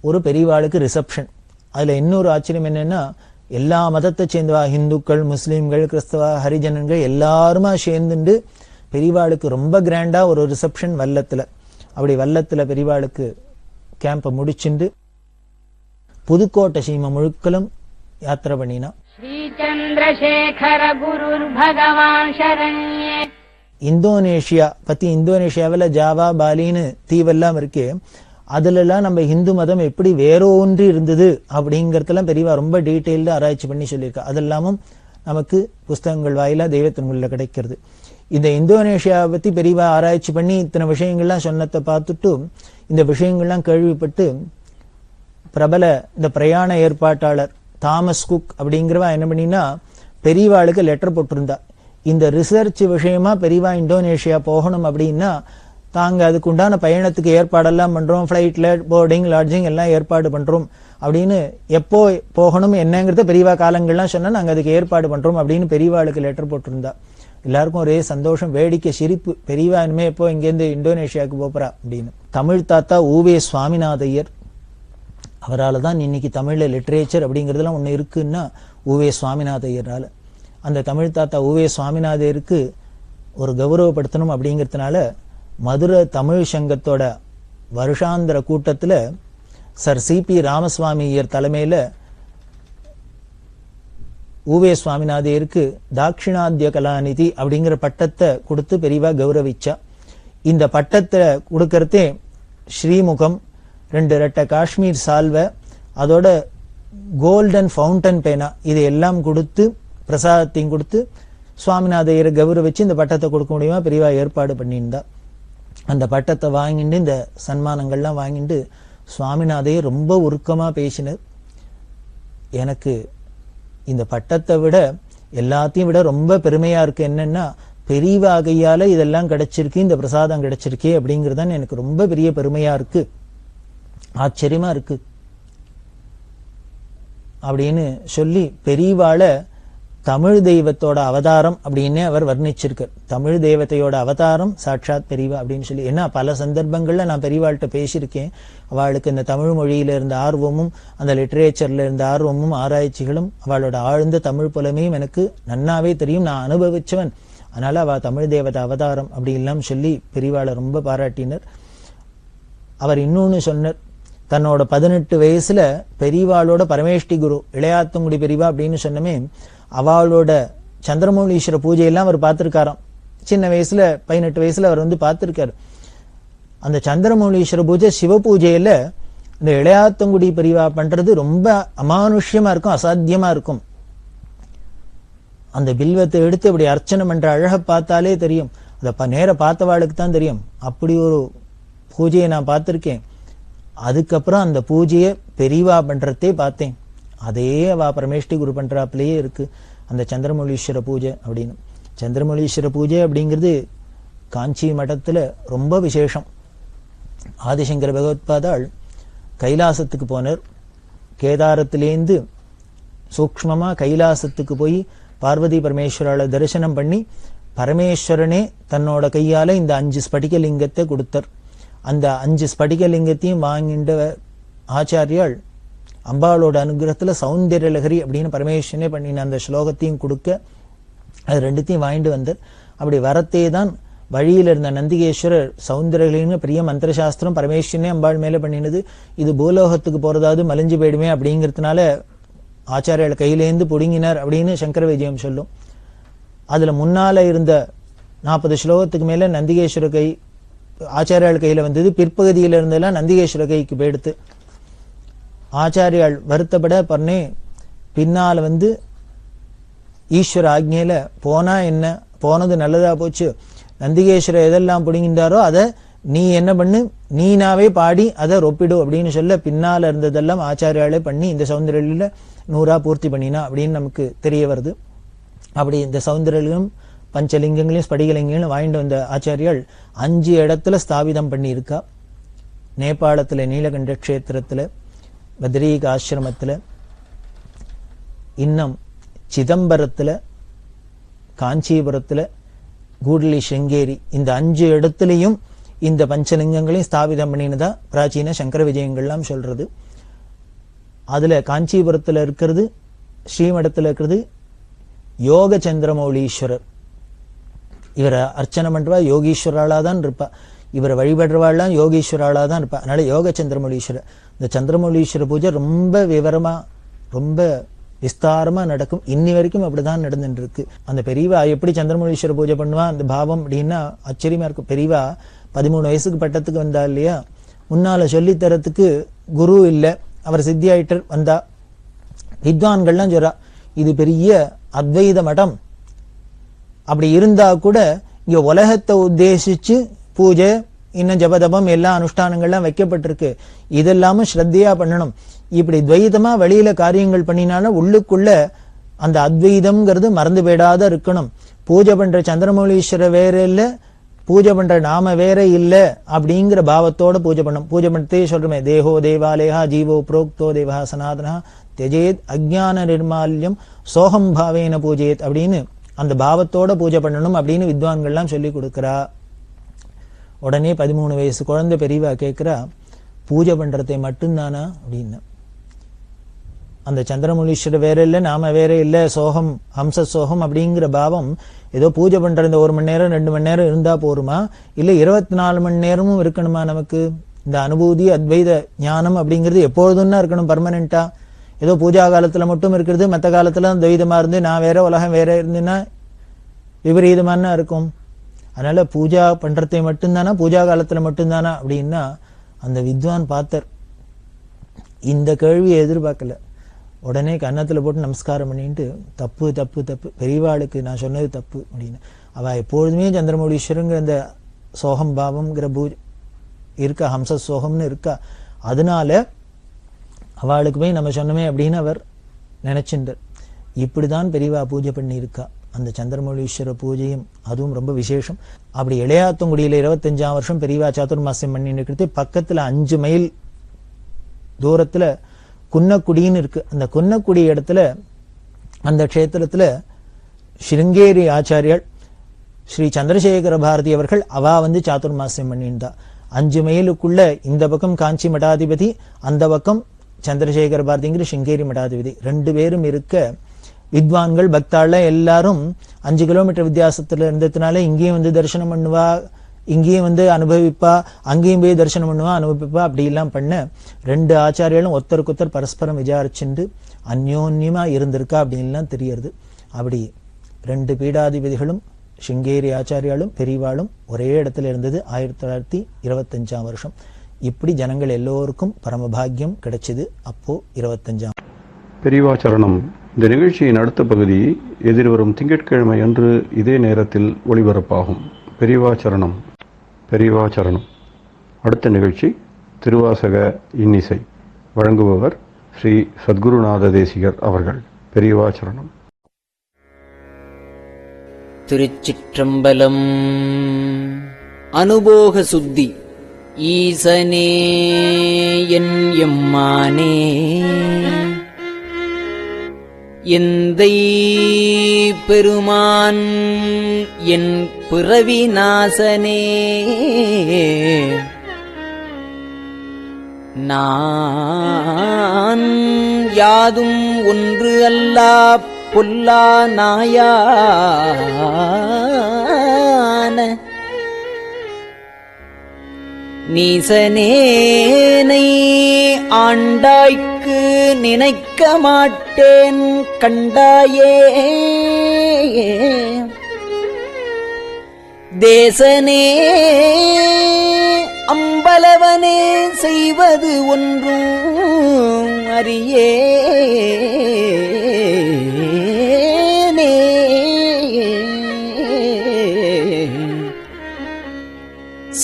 ஒரு பெரியவாளுக்கு ரிசப்ஷன். அதுல இன்னொரு ஆச்சரியம் என்னன்னா, எல்லா மதத்தை சேர்ந்தவா, இந்துக்கள், முஸ்லீம்கள், கிறிஸ்தவா, ஹரிஜனங்கள் எல்லாருமா சேர்ந்துட்டு பெரியவாளுக்கு ரொம்ப கிராண்டா ஒரு ரிசப்ஷன் வல்லத்துல. அப்படி வல்லத்துல பெரியவாளுக்கு கேம்ப முடிச்சுண்டு புதுக்கோட்டை சீமை முழுக்கலும் யாத்திரை பண்ணினா. ஸ்ரீசந்திரசேகர குருர் பகவான் சரண்யே. இந்தோனேஷியா பத்தி, இந்தோனேஷியாவில் ஜாவா, பாலின்னு தீவெல்லாம் இருக்கு. அதுலலாம் நம்ம இந்து மதம் எப்படி வேறோன்றி இருந்தது அப்படிங்கறதெல்லாம் பெரியவா ரொம்ப டீட்டெயில்டு ஆராய்ச்சி பண்ணி சொல்லியிருக்கா. அதெல்லாமும் நமக்கு புஸ்தகங்கள் வாயிலா தெய்வத்தின்குள்ள கிடைக்கிறது. இந்த இந்தோனேஷியாவை பத்தி பெரியவா ஆராய்ச்சி பண்ணி இத்தனை விஷயங்கள்லாம் சொன்னதை பார்த்துட்டு இந்த விஷயங்கள்லாம் கேள்விப்பட்டு பிரபல இந்த பிரயாண ஏற்பாட்டாளர் தாமஸ் குக் அப்படிங்கிறவா என்ன பண்ணினா பெரியவாளுக்கு லெட்டர் போட்டிருந்தா. இந்த ரிசர்ச் விஷயமா பெரியவா இந்தோனேஷியா போகணும் அப்படின்னா தாங்க அதுக்கு உண்டான பயணத்துக்கு ஏற்பாடெல்லாம் பண்றோம், ஃபிளைட்ல போர்டிங், லாட்ஜிங் எல்லாம் ஏற்பாடு பண்றோம் அப்படின்னு, எப்போ போகணும் என்னங்கிறத பெரியவா காலங்கள்லாம் சொன்னா நாங்க அதுக்கு ஏற்பாடு பண்றோம் அப்படின்னு பெரியவாளுக்கு லெட்டர் போட்டிருந்தா. எல்லாருக்கும் ஒரே சந்தோஷம், வேடிக்கை, சிரிப்பு. பெரியவா இனிமே எப்போ இங்கேருந்து இந்தோனேஷியாவுக்கு போறா அப்படின்னு. தமிழ் தாத்தா ஊவே சுவாமிநாதையர், அவரால் தான் இன்னைக்கு தமிழ்ல லிட்ரேச்சர் அப்படிங்கிறதுலாம் ஒண்ணு இருக்குன்னா ஊவே சுவாமிநாதையரால. அந்த தமிழ் தாத்தா ஊவே சுவாமிநாதையருக்கு ஒரு கௌரவப்படுத்தணும் அப்படிங்கிறதுனால மதுரை தமிழ் சங்கத்தோட வருஷாந்திர கூட்டத்துல சர் CP ராமசுவாமியர் தலைமையில ஊவே சுவாமிநாதையருக்கு தாட்சிணாத்திய கலாநிதி அப்படிங்கிற பட்டத்தை கொடுத்து பெரியவா கௌரவிச்சா. இந்த பட்டத்தை கொடுக்கறதே ஸ்ரீமுகம், 2 ரெட்டை காஷ்மீர் சால்வை, அதோட கோல்டன் ஃபவுண்டன் பேனா, இது எல்லாம் கொடுத்து பிரசாதத்தையும் கொடுத்து சுவாமிநாதையரை கௌரவிச்சு இந்த பட்டத்தை கொடுக்க முடியுமா பெரியவா ஏற்பாடு பண்ணியிருந்தா. அந்த பட்டத்தை வாங்கிட்டு இந்த சன்மானங்கள்லாம் வாங்கிட்டு சுவாமிநாதையர் ரொம்ப உருக்கமா பேசினர். எனக்கு இந்த பட்டத்தை விட எல்லாத்தையும் விட ரொம்ப பெருமையா இருக்கு என்னன்னா, பெரியவா கையால இதெல்லாம் கிடைச்சிருக்கு, இந்த பிரசாதம் கிடைச்சிருக்கே அப்படிங்கறதுதான் எனக்கு ரொம்ப பெரிய பெருமையா இருக்கு, ஆச்சரியமா இருக்கு அப்படின்னு சொல்லி பெரியவாளை தமிழ் தெய்வத்தோட அவதாரம் அப்படின்னு அவர் வர்ணிச்சிருக்கார். தமிழ் தெய்வத்தையோட அவதாரம் சாட்சாத் பெரியவா அப்படின்னு சொல்லி. ஏன்னா பல சந்தர்ப்பங்கள்ல நான் பெரியவாள்கிட்ட பேசியிருக்கேன். அவளுக்கு இந்த தமிழ் மொழியில இருந்த ஆர்வமும் அந்த லிட்டரேச்சர்ல இருந்த ஆர்வமும் ஆராய்ச்சிகளும் அவளோட ஆழ்ந்த தமிழ் புலமையும் எனக்கு நன்னாவே தெரியும், நான் அனுபவிச்சவன். அதனால அவ தமிழ் தேவதை அவதாரம் அப்படி எல்லாம் சொல்லி பெரியவாளை ரொம்ப பாராட்டினர். அவர் இன்னொன்னு சொன்னார், தன்னோட 18 வயசுல பெரியவாளோட பரமேஷ்டி குரு இளையாத்தங்குடி பெரியவா அப்படின்னு சொன்னமே, அவளோட சந்திரமௌலீஸ்வர பூஜையெல்லாம் அவர் பார்த்திருக்காராம். சின்ன வயசுல 18 வயசுல அவர் வந்து பார்த்திருக்காரு. அந்த சந்திரமௌலீஸ்வர பூஜை சிவ பூஜையில இந்த இளையாத்தங்குடி பெரியவா பண்றது ரொம்ப அமானுஷ்யமா இருக்கும், அசாத்தியமா இருக்கும். அந்த பில்வத்தை எடுத்து அப்படி அர்ச்சனை பண்ற அழக பார்த்தாலே தெரியும், அதை நேர பார்த்தவாளுக்கு தான் தெரியும். அப்படி ஒரு பூஜையை நான் பார்த்திருக்கேன். அதுக்கப்புறம் அந்த பூஜையை பெரியவா பண்றதே பார்த்தேன். அதே அவ பரமேஷ்டி குரு பண்றாப்லயே இருக்கு அந்த சந்திரமௌலீஸ்வர பூஜை அப்படின்னு. சந்திரமௌலீஸ்வர பூஜை அப்படிங்கிறது காஞ்சி மடத்துல ரொம்ப விசேஷம். ஆதிசங்கர பகவத்பாதாள் கைலாசத்துக்கு போனார். கேதாரத்திலேந்து சூக்ஷ்மமா கைலாசத்துக்கு போய் பார்வதி பரமேஸ்வரால தரிசனம் பண்ணி பரமேஸ்வரனே தன்னோட கையால இந்த 5 ஸ்படிகலிங்கத்தை கொடுத்தார். அந்த 5 ஸ்படிகலிங்கத்தையும் வாங்கின்ற ஆச்சாரியால் அம்பாளோட அனுகிரகத்துல சௌந்தர்ய லகரி அப்படின்னு பரமேஸ்வரனே பண்ணின அந்த ஸ்லோகத்தையும் கொடுக்க அது ரெண்டுத்தையும் வாங்கிட்டு வந்தார். அப்படி வரத்தே தான் வழியில இருந்த நந்திகேஸ்வரர் சௌந்தர்யலிங்க பிரிய மந்திரசாஸ்திரம் பரமேஸ்வரனே அம்பாள் மேல பண்ணினது, இது பூலோகத்துக்கு போறதாவது மலிஞ்சு போயிடுமே அப்படிங்கிறதுனால ஆச்சாரியால் கையிலேந்து புடுங்கினார் அப்படின்னு சங்கர விஜயம் சொல்லும். அதுல முன்னால இருந்த 40 ஸ்லோகத்துக்கு மேல நந்திகேஸ்வர கை ஆச்சாரியால் கையில வந்தது. பிற்பகுதியில இருந்தெல்லாம் நந்திகேஸ்வர கைக்கு போயிடுத்து. ஆச்சாரியால் வருத்தப்பட பண்ணே பின்னால வந்து ஈஸ்வர ஆக்ஞையில போனா என்ன, போனது நல்லதா போச்சு, நந்திகேஸ்வர எதெல்லாம் புடுங்கின்றாரோ அதை நீ என்ன பண்ணு, நீனாவே பாடி அதை ரொப்பிடு அப்படின்னு சொல்ல பின்னால இருந்ததெல்லாம் ஆச்சாரியாலே பண்ணி இந்த சௌந்தர்யில 100 பூர்த்தி பண்ணினா அப்படின்னு நமக்கு தெரிய வருது. அப்படி இந்த சௌந்தர்யம் பஞ்சலிங்கங்களையும் ஸ்படிகலிங்கங்களையும் வாங்கிட்டு வந்த ஆச்சாரியால் 5 இடத்துல ஸ்தாபிதம் பண்ணி இருக்கா. நேபாளத்துல நீலகண்ட கஷேத்திரத்துல, பத்ரீக ஆசிரமத்துல, இன்னும் சிதம்பரத்துல, காஞ்சிபுரத்துல, கூடலி சிருங்கேரி, இந்த 5 இடத்துலையும் இந்த பஞ்சலிங்கங்களையும் ஸ்தாபிதம் பண்ணினதா பிராச்சீன சங்கர விஜயங்கள்லாம் சொல்றது. அதுல காஞ்சிபுரத்துல இருக்கிறது, ஸ்ரீமடத்துல இருக்கிறது யோக சந்திரமௌலீஸ்வரர். இவரை அர்ச்சனை பண்றவா யோகீஸ்வராளா தான் இருப்பா, இவரை வழிபடுறவாள்லாம் யோகீஸ்வராளா தான் இருப்பா. அதனால யோக சந்திரமௌலீஸ்வரர். இந்த சந்திரமௌலீஸ்வர பூஜை ரொம்ப விவரமா ரொம்ப விஸ்தாரமா நடக்கும். இன்னி வரைக்கும் அப்படிதான் நடந்துட்டு இருக்கு. அந்த பெரியவா எப்படி சந்திரமௌலீஸ்வர பூஜை பண்ணுவா அந்த பாவம் அப்படின்னா ஆச்சரியமா இருக்கும். பெரியவா 13 வயசுக்கு பட்டத்துக்கு வந்தா இல்லையா, முன்னால சொல்லித்தரத்துக்கு குரு இல்லை, அவர் சித்தியாயிட்டர் வந்தா. வித்வான்கள்லாம் சொல்றா இது பெரிய அத்வைத மடம், அப்படி இருந்தா கூட இங்க உலகத்தை உத்தேசிச்சு பூஜை இன்னும் ஜபதபம் எல்லா அனுஷ்டானங்கள்லாம் வைக்கப்பட்டிருக்கு, இதெல்லாமும் ஸ்ரத்தையா பண்ணணும். இப்படி துவைதமா வெளியில காரியங்கள் பண்ணினாலும் உள்ளுக்குள்ள அந்த அத்வைதம்ங்கிறது மறந்து போயிடாத இருக்கணும். பூஜை பண்ற சந்திரமௌலீஸ்வர வேற இல்ல, பூஜை பண்ற நாம வேற இல்ல அப்படிங்கிற பாவத்தோட பூஜை பண்ணும். பூஜை பண்ணத்தே சொல்றமே, தேகோ தேவாலயா ஜீவோ புரோக்தோ தேவா சனாதனா தெஜேத் அஜ்ஞான நிர்மால்யம் சோகம் பாவேன பூஜையத் அப்படின்னு அந்த பாவத்தோட பூஜை பண்ணணும் அப்படின்னு வித்வான்கள்லாம் சொல்லி கொடுக்கிறா. உடனே 13 வயசு குழந்தை பெரியவா கேட்கிறா, பூஜை பண்றதை மட்டும்தானா அப்படின்னு. அந்த சந்திரமௌலீஸ்வர வேற இல்ல, நாம வேற இல்ல, சோகம் ஹம்ச சோகம் அப்படிங்கிற பாவம் ஏதோ பூஜை பண்ற இந்த 1 மணி நேரம் 2 மணி நேரம் இருந்தா போருமா, இல்ல 24 மணி நேரமும் இருக்கணுமா? நமக்கு இந்த அனுபூதி அத்வைத ஞானம் அப்படிங்கிறது எப்பொழுதும்னா இருக்கணும், பர்மனண்டா. ஏதோ பூஜா காலத்துல மட்டும் இருக்கிறது, மற்ற காலத்துல துவைதமா இருந்து நான் வேற உலகம் வேற இருந்துன்னா விபரீதமான இருக்கும். அதனால பூஜா பண்றதை மட்டும்தானா, பூஜா காலத்துல மட்டும்தானா அப்படின்னா அந்த வித்வான் பார்த்தர் இந்த கேள்வியை எதிர்பார்க்கல. உடனே கன்னத்துல போட்டு நமஸ்காரம் பண்ணிட்டு, தப்பு தப்பு தப்பு, பெரியவாளுக்கு நான் சொன்னது தப்பு அப்படின்னு. அவ எப்பொழுதுமே சந்திரமௌலீஸ்வரங்கிற இந்த சோகம் பாவம்ங்கிற பூஜை இருக்கா, ஹம்ச சோகம்னு இருக்கா. அதனால அவளுக்கு போய் நம்ம சொன்னோமே அப்படின்னு அவர் நினைச்சின்றார். இப்படிதான் பெரியவா பூஜை பண்ணியிருக்கா. அந்த சந்திரமௌலீஸ்வர பூஜையும் அதுவும் ரொம்ப விசேஷம். அப்படி இளையாத்தங்குடியில 25ஆம் வருஷம் பெரியவா சாதுர்மாசியம் பண்ணி இருக்கிறது. பக்கத்துல 5 மைல் தூரத்துல குன்னக்குடின்னு இருக்கு. அந்த குன்னக்குடி இடத்துல அந்த க்ஷேத்திரத்துல ஸ்ருங்கேரி ஆச்சாரியால் ஸ்ரீ சந்திரசேகர பாரதி அவர்கள் அவா சாதுர்மாசியம் பண்ணியிருந்தா. 5 மைலுக்குள்ள இந்த பக்கம் காஞ்சி மடாதிபதி, அந்த பக்கம் சந்திரசேகர பாரதிங்கிற ஸ்ருங்கேரி மடாதிபதி 2 பேரும் இருக்க வித்வான்கள் பக்தாள்ல எல்லாரும் 5 கிலோமீட்டர் வித்தியாசத்துல இருந்ததுனால இங்கேயும் தரிசனம் பண்ணுவா, இங்கேயும் அனுபவிப்பா, அங்கேயும் போய் தரிசனம் பண்ணுவா, அனுபவிப்பா. அப்படி எல்லாம் பண்ண 2 ஆச்சாரியாலும் ஒருத்தருக்கொத்தர் பரஸ்பரம் விசாரிச்சுண்டு அந்யோன்யமா இருந்திருக்கா அப்படின்லாம் தெரியறது. அப்படி 2 பீடாதிபதிகளும் ஸ்ருங்கேரி ஆச்சாரியாலும் பெரியவாளும் ஒரே இடத்துல இருந்தது 1925ஆம் வருஷம். இப்படி ஜனங்கள் எல்லோருக்கும் பரமபாகியம் கிடைச்சது. அப்போ 25ஆம். பெரியவாச்சரணம். இந்த நிகழ்ச்சியின் அடுத்த பகுதி எதிர்வரும் திங்கட்கிழமை அன்று இதே நேரத்தில் ஒளிபரப்பாகும். பெரியவாச்சரணம். பெரியவாச்சரணம். அடுத்த நிகழ்ச்சி திருவாசக இன்னிசை. வழங்குபவர் ஸ்ரீ சத்குருநாத தேசிகர் அவர்கள். பெரியவாச்சரணம். திருச்சிற்றம்பலம். அனுபோக சுத்தி. ஈசனே என் எம்மானே எந்தை பெருமான் என் பிறவி நாசனே நான் யாதும் ஒன்று அல்லா பொல்லா நாயான நீசனேனை ஆண்டாய்க்கு நினைக்க மாட்டேன் கண்டாயே தேசனே அம்பலவனே செய்வது ஒன்றும் அறியேனே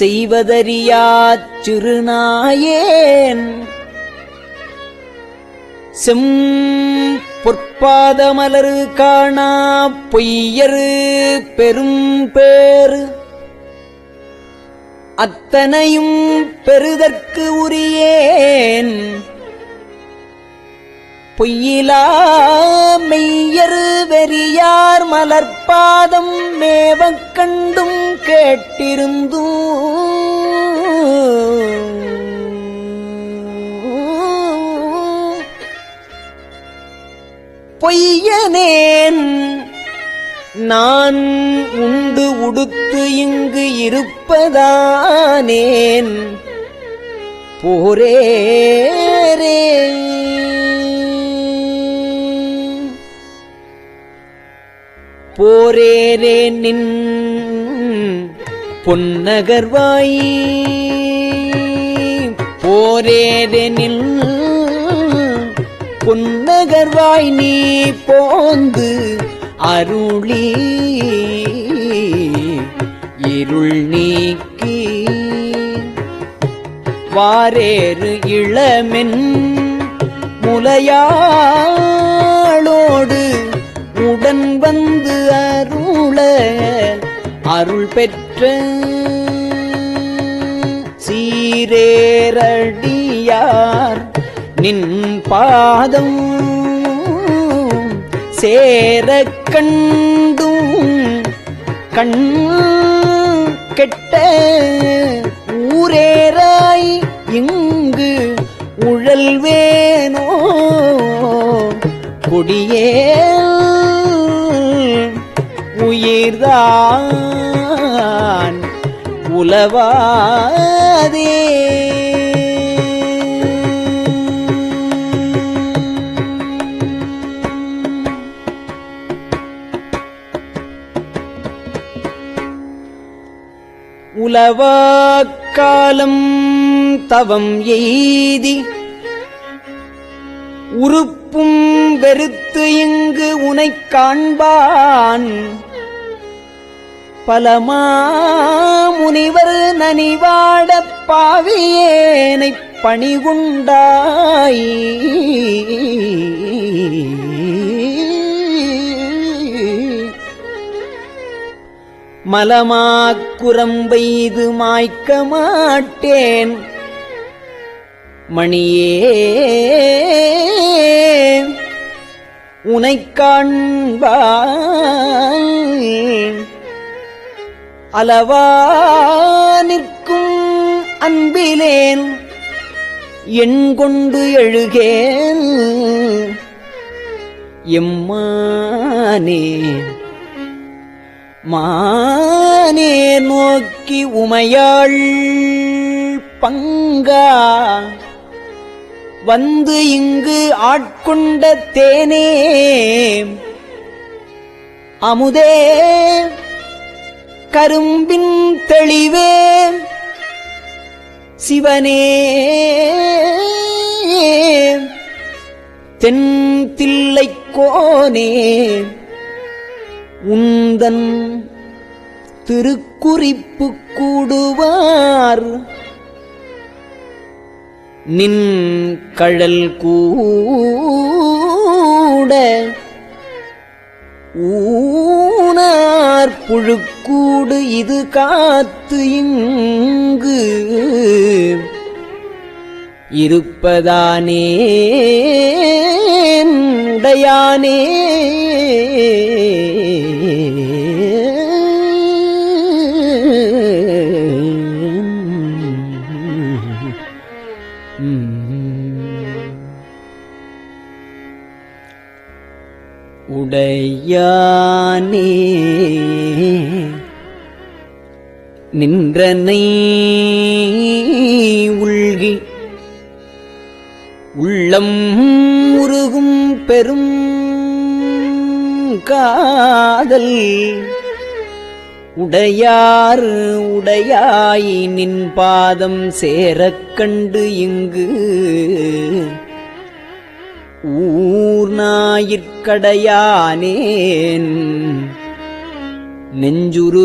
செய்வதறியாச் சிறுநாயேன் செம் பொற்பாதமலரு காணா பொய்யரு பெரும் பேறு அத்தனையும் பெறுதற்கு உரியேன் பொய்யிலா மெய்யரு வெறியார் மலர்பாதம் மேவக் கண்டும் கேட்டிருந்தும் பொய்யனேன் நான் உண்டு உடுத்து இங்கு இருப்பதானேன் போரேரே போரேரே நின் பொன்னகர்வாய் போரேரே நின் பொன்னகர்வாய் நீ போந்து அருளி இருள் நீக்கி வாரேறு இளமென் முலையாளோடு உடன் வந்து அருள அருள் பெற்ற சீரேரடியார் நின் பாதம் சேரக் கண்டும் கண் கெட்ட ஊரேராய் இங்கு உழல்வேனோ கொடியே உயிர்தான் உலவாதே உலவாக்காலம் தவம் எய்தி உறுப்பும் வெறுத்து இங்கு உனைக் காண்பான் பலமா முனிவர் நனிவாடப் பாவியேனைப் பணிகுண்டாய் மலமாக்குரம்பெய்து மாய்க்க மாட்டேன் மணியே உனைக் காண்பான் அளவா நிற்கும் அன்பிலேன் எண் கொண்டு எழுகேன் எம்மானே மானே நோக்கி உமையாள் பங்கா வந்து இங்கு ஆட்கொண்ட தேனே அமுதே கரும்பின் தெளிவே சிவனே தென் தில்லைக்கோனே உந்தன் திருக்குறிப்பு கூடுவார் நின் கழல் கூட ஊனார் புழுக்கூடு இது காத்து இங்கு இருப்பதானே உடையானே உடையானே நின்றனை உள்கி உள்ளம் உருகும் பெரும் காதல் உடையார் உடையாய் நின் பாதம் சேரக் கண்டு இங்கு ஊர்நாயிற்கடையானேன் நெஞ்சுருகாதேன்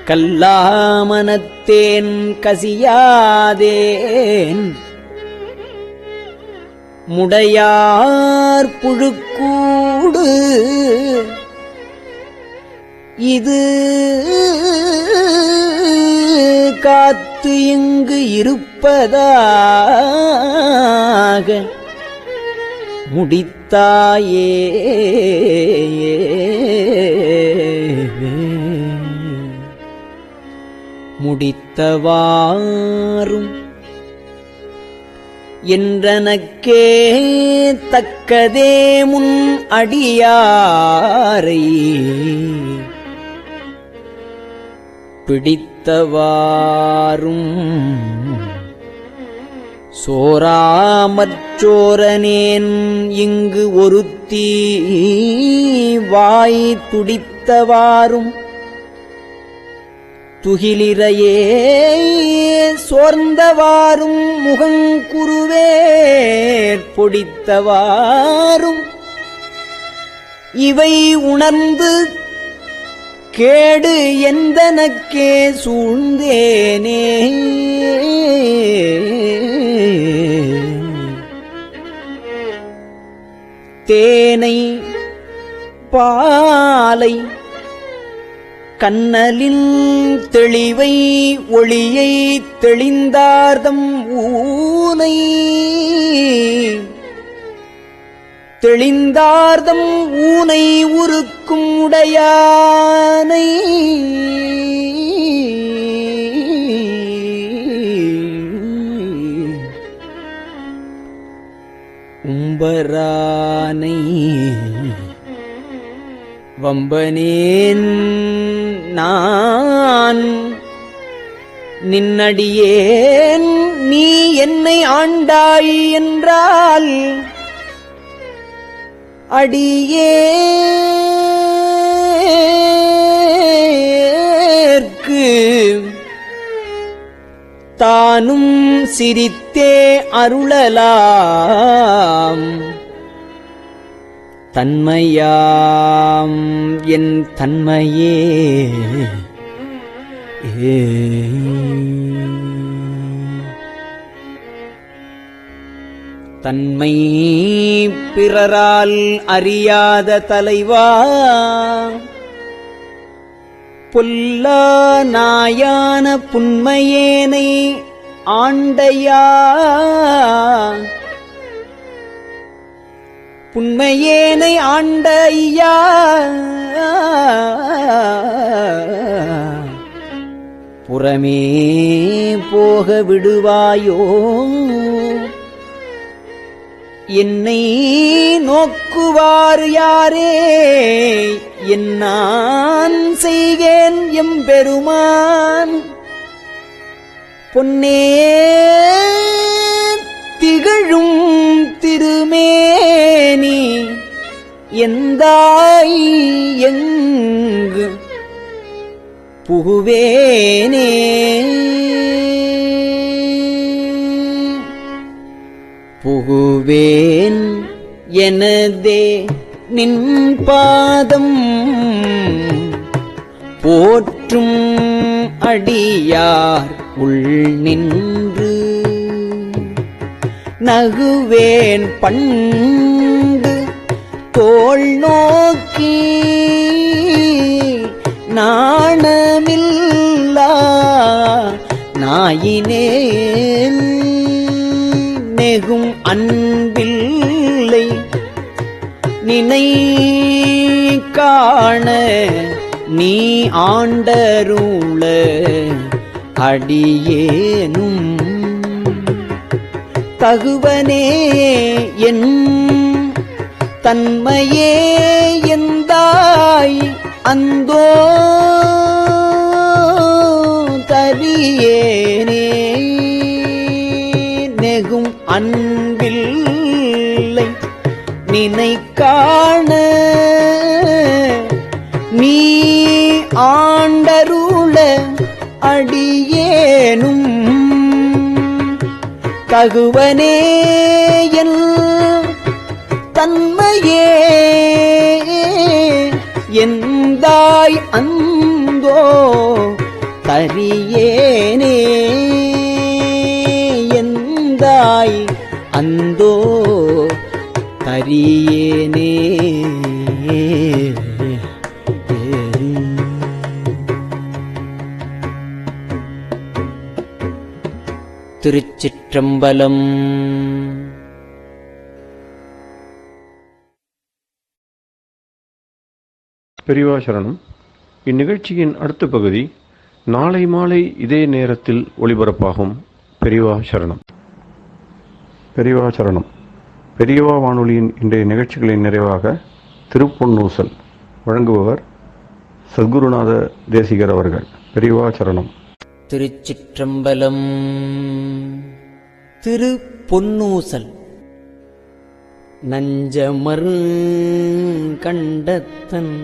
கல்லாமனத்தேன் கசியாதேன் முடையார் புழுக்கூடு இது காத்து இங்கு இருப்பதாக முடித்தாயே முடித்தவாறும் என்றனக்கே தக்கதே முன் அடியாரை பிடித்தவாறும் சோராமற்றோரனேன் இங்கு ஒருத்தி வாய் துடித்தவாறும் துகிலிரையே சோர்ந்தவாறும் முகங்குருவேற் பொடித்தவாறும் இவை உணர்ந்து கேடு எந்தனக்கே சூழ்ந்தேனே தேனை பாலை கண்ணலின் தெளிவை ஒளியை தெளிந்தார்தம் ஊனை தெளிந்தார்தம் ஊனை உருக்கும் உடையானை உம்பரானை வம்பனேன் நான் நின்னடியேன் நீ என்னை ஆண்டாய் என்றால் அடியேற்கு தானும் சிரித்தே அருளலாம் தன்மையாம் என் தன்மையே தன்மை பிறரால் அறியாத தலைவா பொல்லா நாயான புன்மையேனை ஆண்டையா புன்மையேனை ஆண்டையா புறமே போக விடுவாயோ என்னை நோக்குவார் யாரே என்னான் செய்கேன் எம்பெருமான் பொன்னே திகழும் திருமேனி எந்தாய் எங்கு புகுவேனே புகுவேன் எனதே நின் பாதம் போற்றும் அடியார் உள் நின்று நகுவேன் பண்டு தோள் நோக்கி நாணமில்லா நாயினேன் நெகும் அன்பில்லை நினை காண நீ ஆண்டருள அடியேனும் தகுவனே என் தன்மையே எந்தாய் அந்தோ தரியேனே நெகும் அன்பில்லை நினை காண நீ ஆண்டருள அடியேனும் தகுவனே என் தன்மையே எந்தாய் அந்தோ தரியேனே எந்தாய் அந்தோ தரியேனே திருச்சிற்றம்பலம். பெரியவா சரணம். இந்நிகழ்ச்சியின் அடுத்த பகுதி நாளை மாலை இதே நேரத்தில் ஒளிபரப்பாகும். பெரியவா சரணம். பெரியவா சரணம். பெரியவா வானொலியின் இன்றைய நிகழ்ச்சிகளின் நிறைவாக திருப்பொன்னூசல் வழங்குபவர் சத்குருநாத தேசிகர் அவர்கள். பெரியவா சரணம். திருச்சிற்றம்பலம். திருப்பொன்னூசல். நஞ்சமர் கண்டத்தன்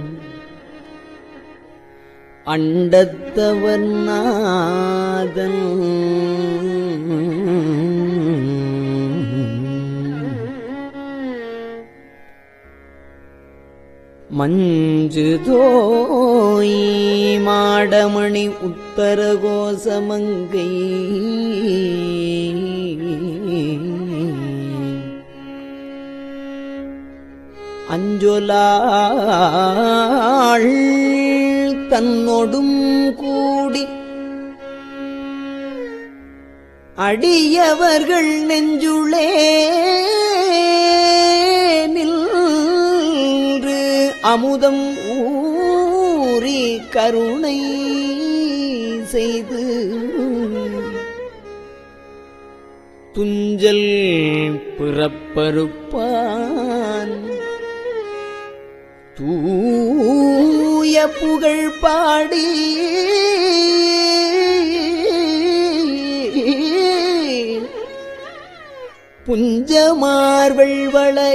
அண்டத்தவர் நாதன் மஞ்சுதோய் மாடமணி உத்தர கோசமங்கை அஞ்சொலாள் தன்னொடும் கூடி அடியவர்கள் நெஞ்சுளே நின்று அமுதம் ஊறி கருணை செய்து துஞ்சல் பிறப்பறுப்பான் தூய புகழ் பாடி புஞ்சமார்வள் வளை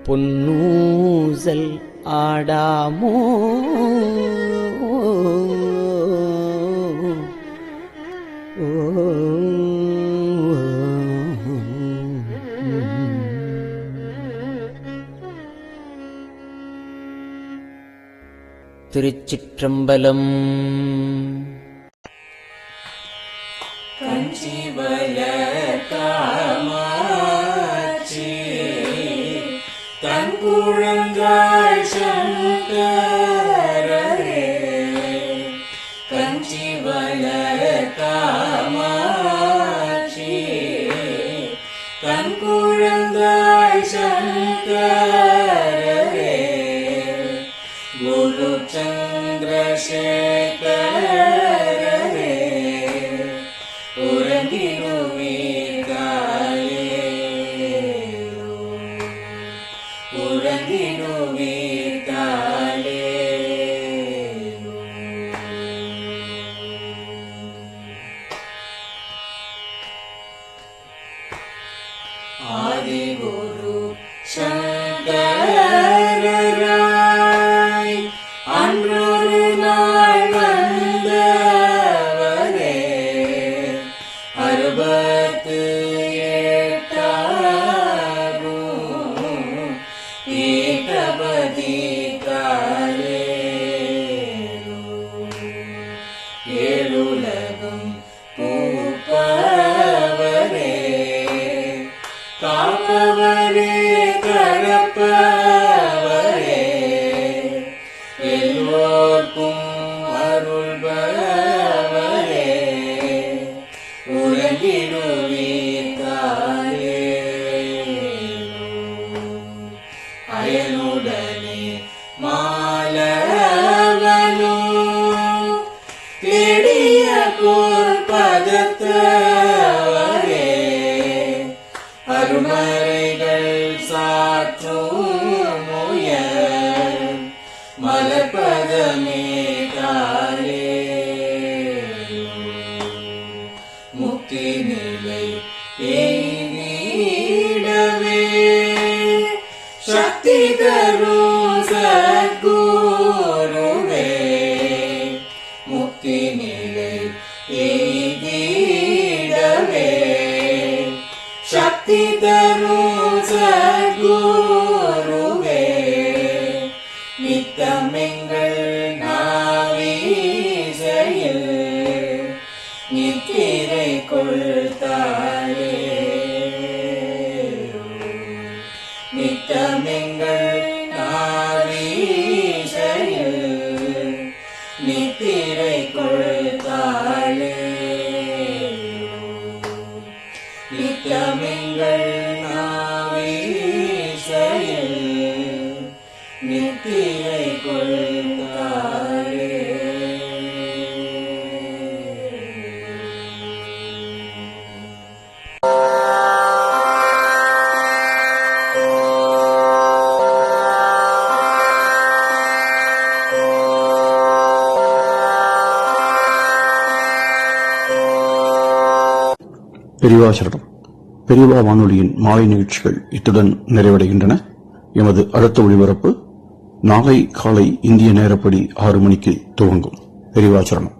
பொன்னூசல் ஆடாமோ திருச்சிற்றம்பலம். கஞ்சிவல காமாட்சி தன் குழந்தாள் சங்கரரே கஞ்சிவல காமாட்சி தன் குழந்தாள் சங்கரரே குரு சந்திரசேகரரே ஆதிகுரு சங்கரராய் அன்றொரு நாள் வந்தவரே 68 பீட்டபதி ஏழுலகம் பூப்பவரே காப்பவரே கடப்பவரே எல்லோர்க்கும் அருள்பவரே உலகிடுவீத்தாரே அயனுடனே மாலவனோ தேடிய பொற்பதத்தவரே அருமறைகள் சாற்றும் முயல் மலர்பதமே தாரே முக்தி நிலை எய்திடவே சக்தி தரும் சத்குருவே முக்தி நிலை எய்திடவே சக்தி தரும் சத்குருவே நித்தமெங்கள் நாவீசையில் நித்திரை கொள்தாயே நித்தமெங்கள் நாவீசையில் நித்திரை கொள்தாயே நித்தமெங்கள் நாவீசையில் நித்திரை கொள்தாயே பெரியவா சரணம். பெரியவா வானொலியின் மாலை நிகழ்ச்சிகள் இத்துடன் நிறைவடைகின்றன. எமது அடுத்த ஒளிபரப்பு நாளை காலை இந்திய நேரப்படி 6 மணிக்கு துவங்கும். பெரியவா சரணம்.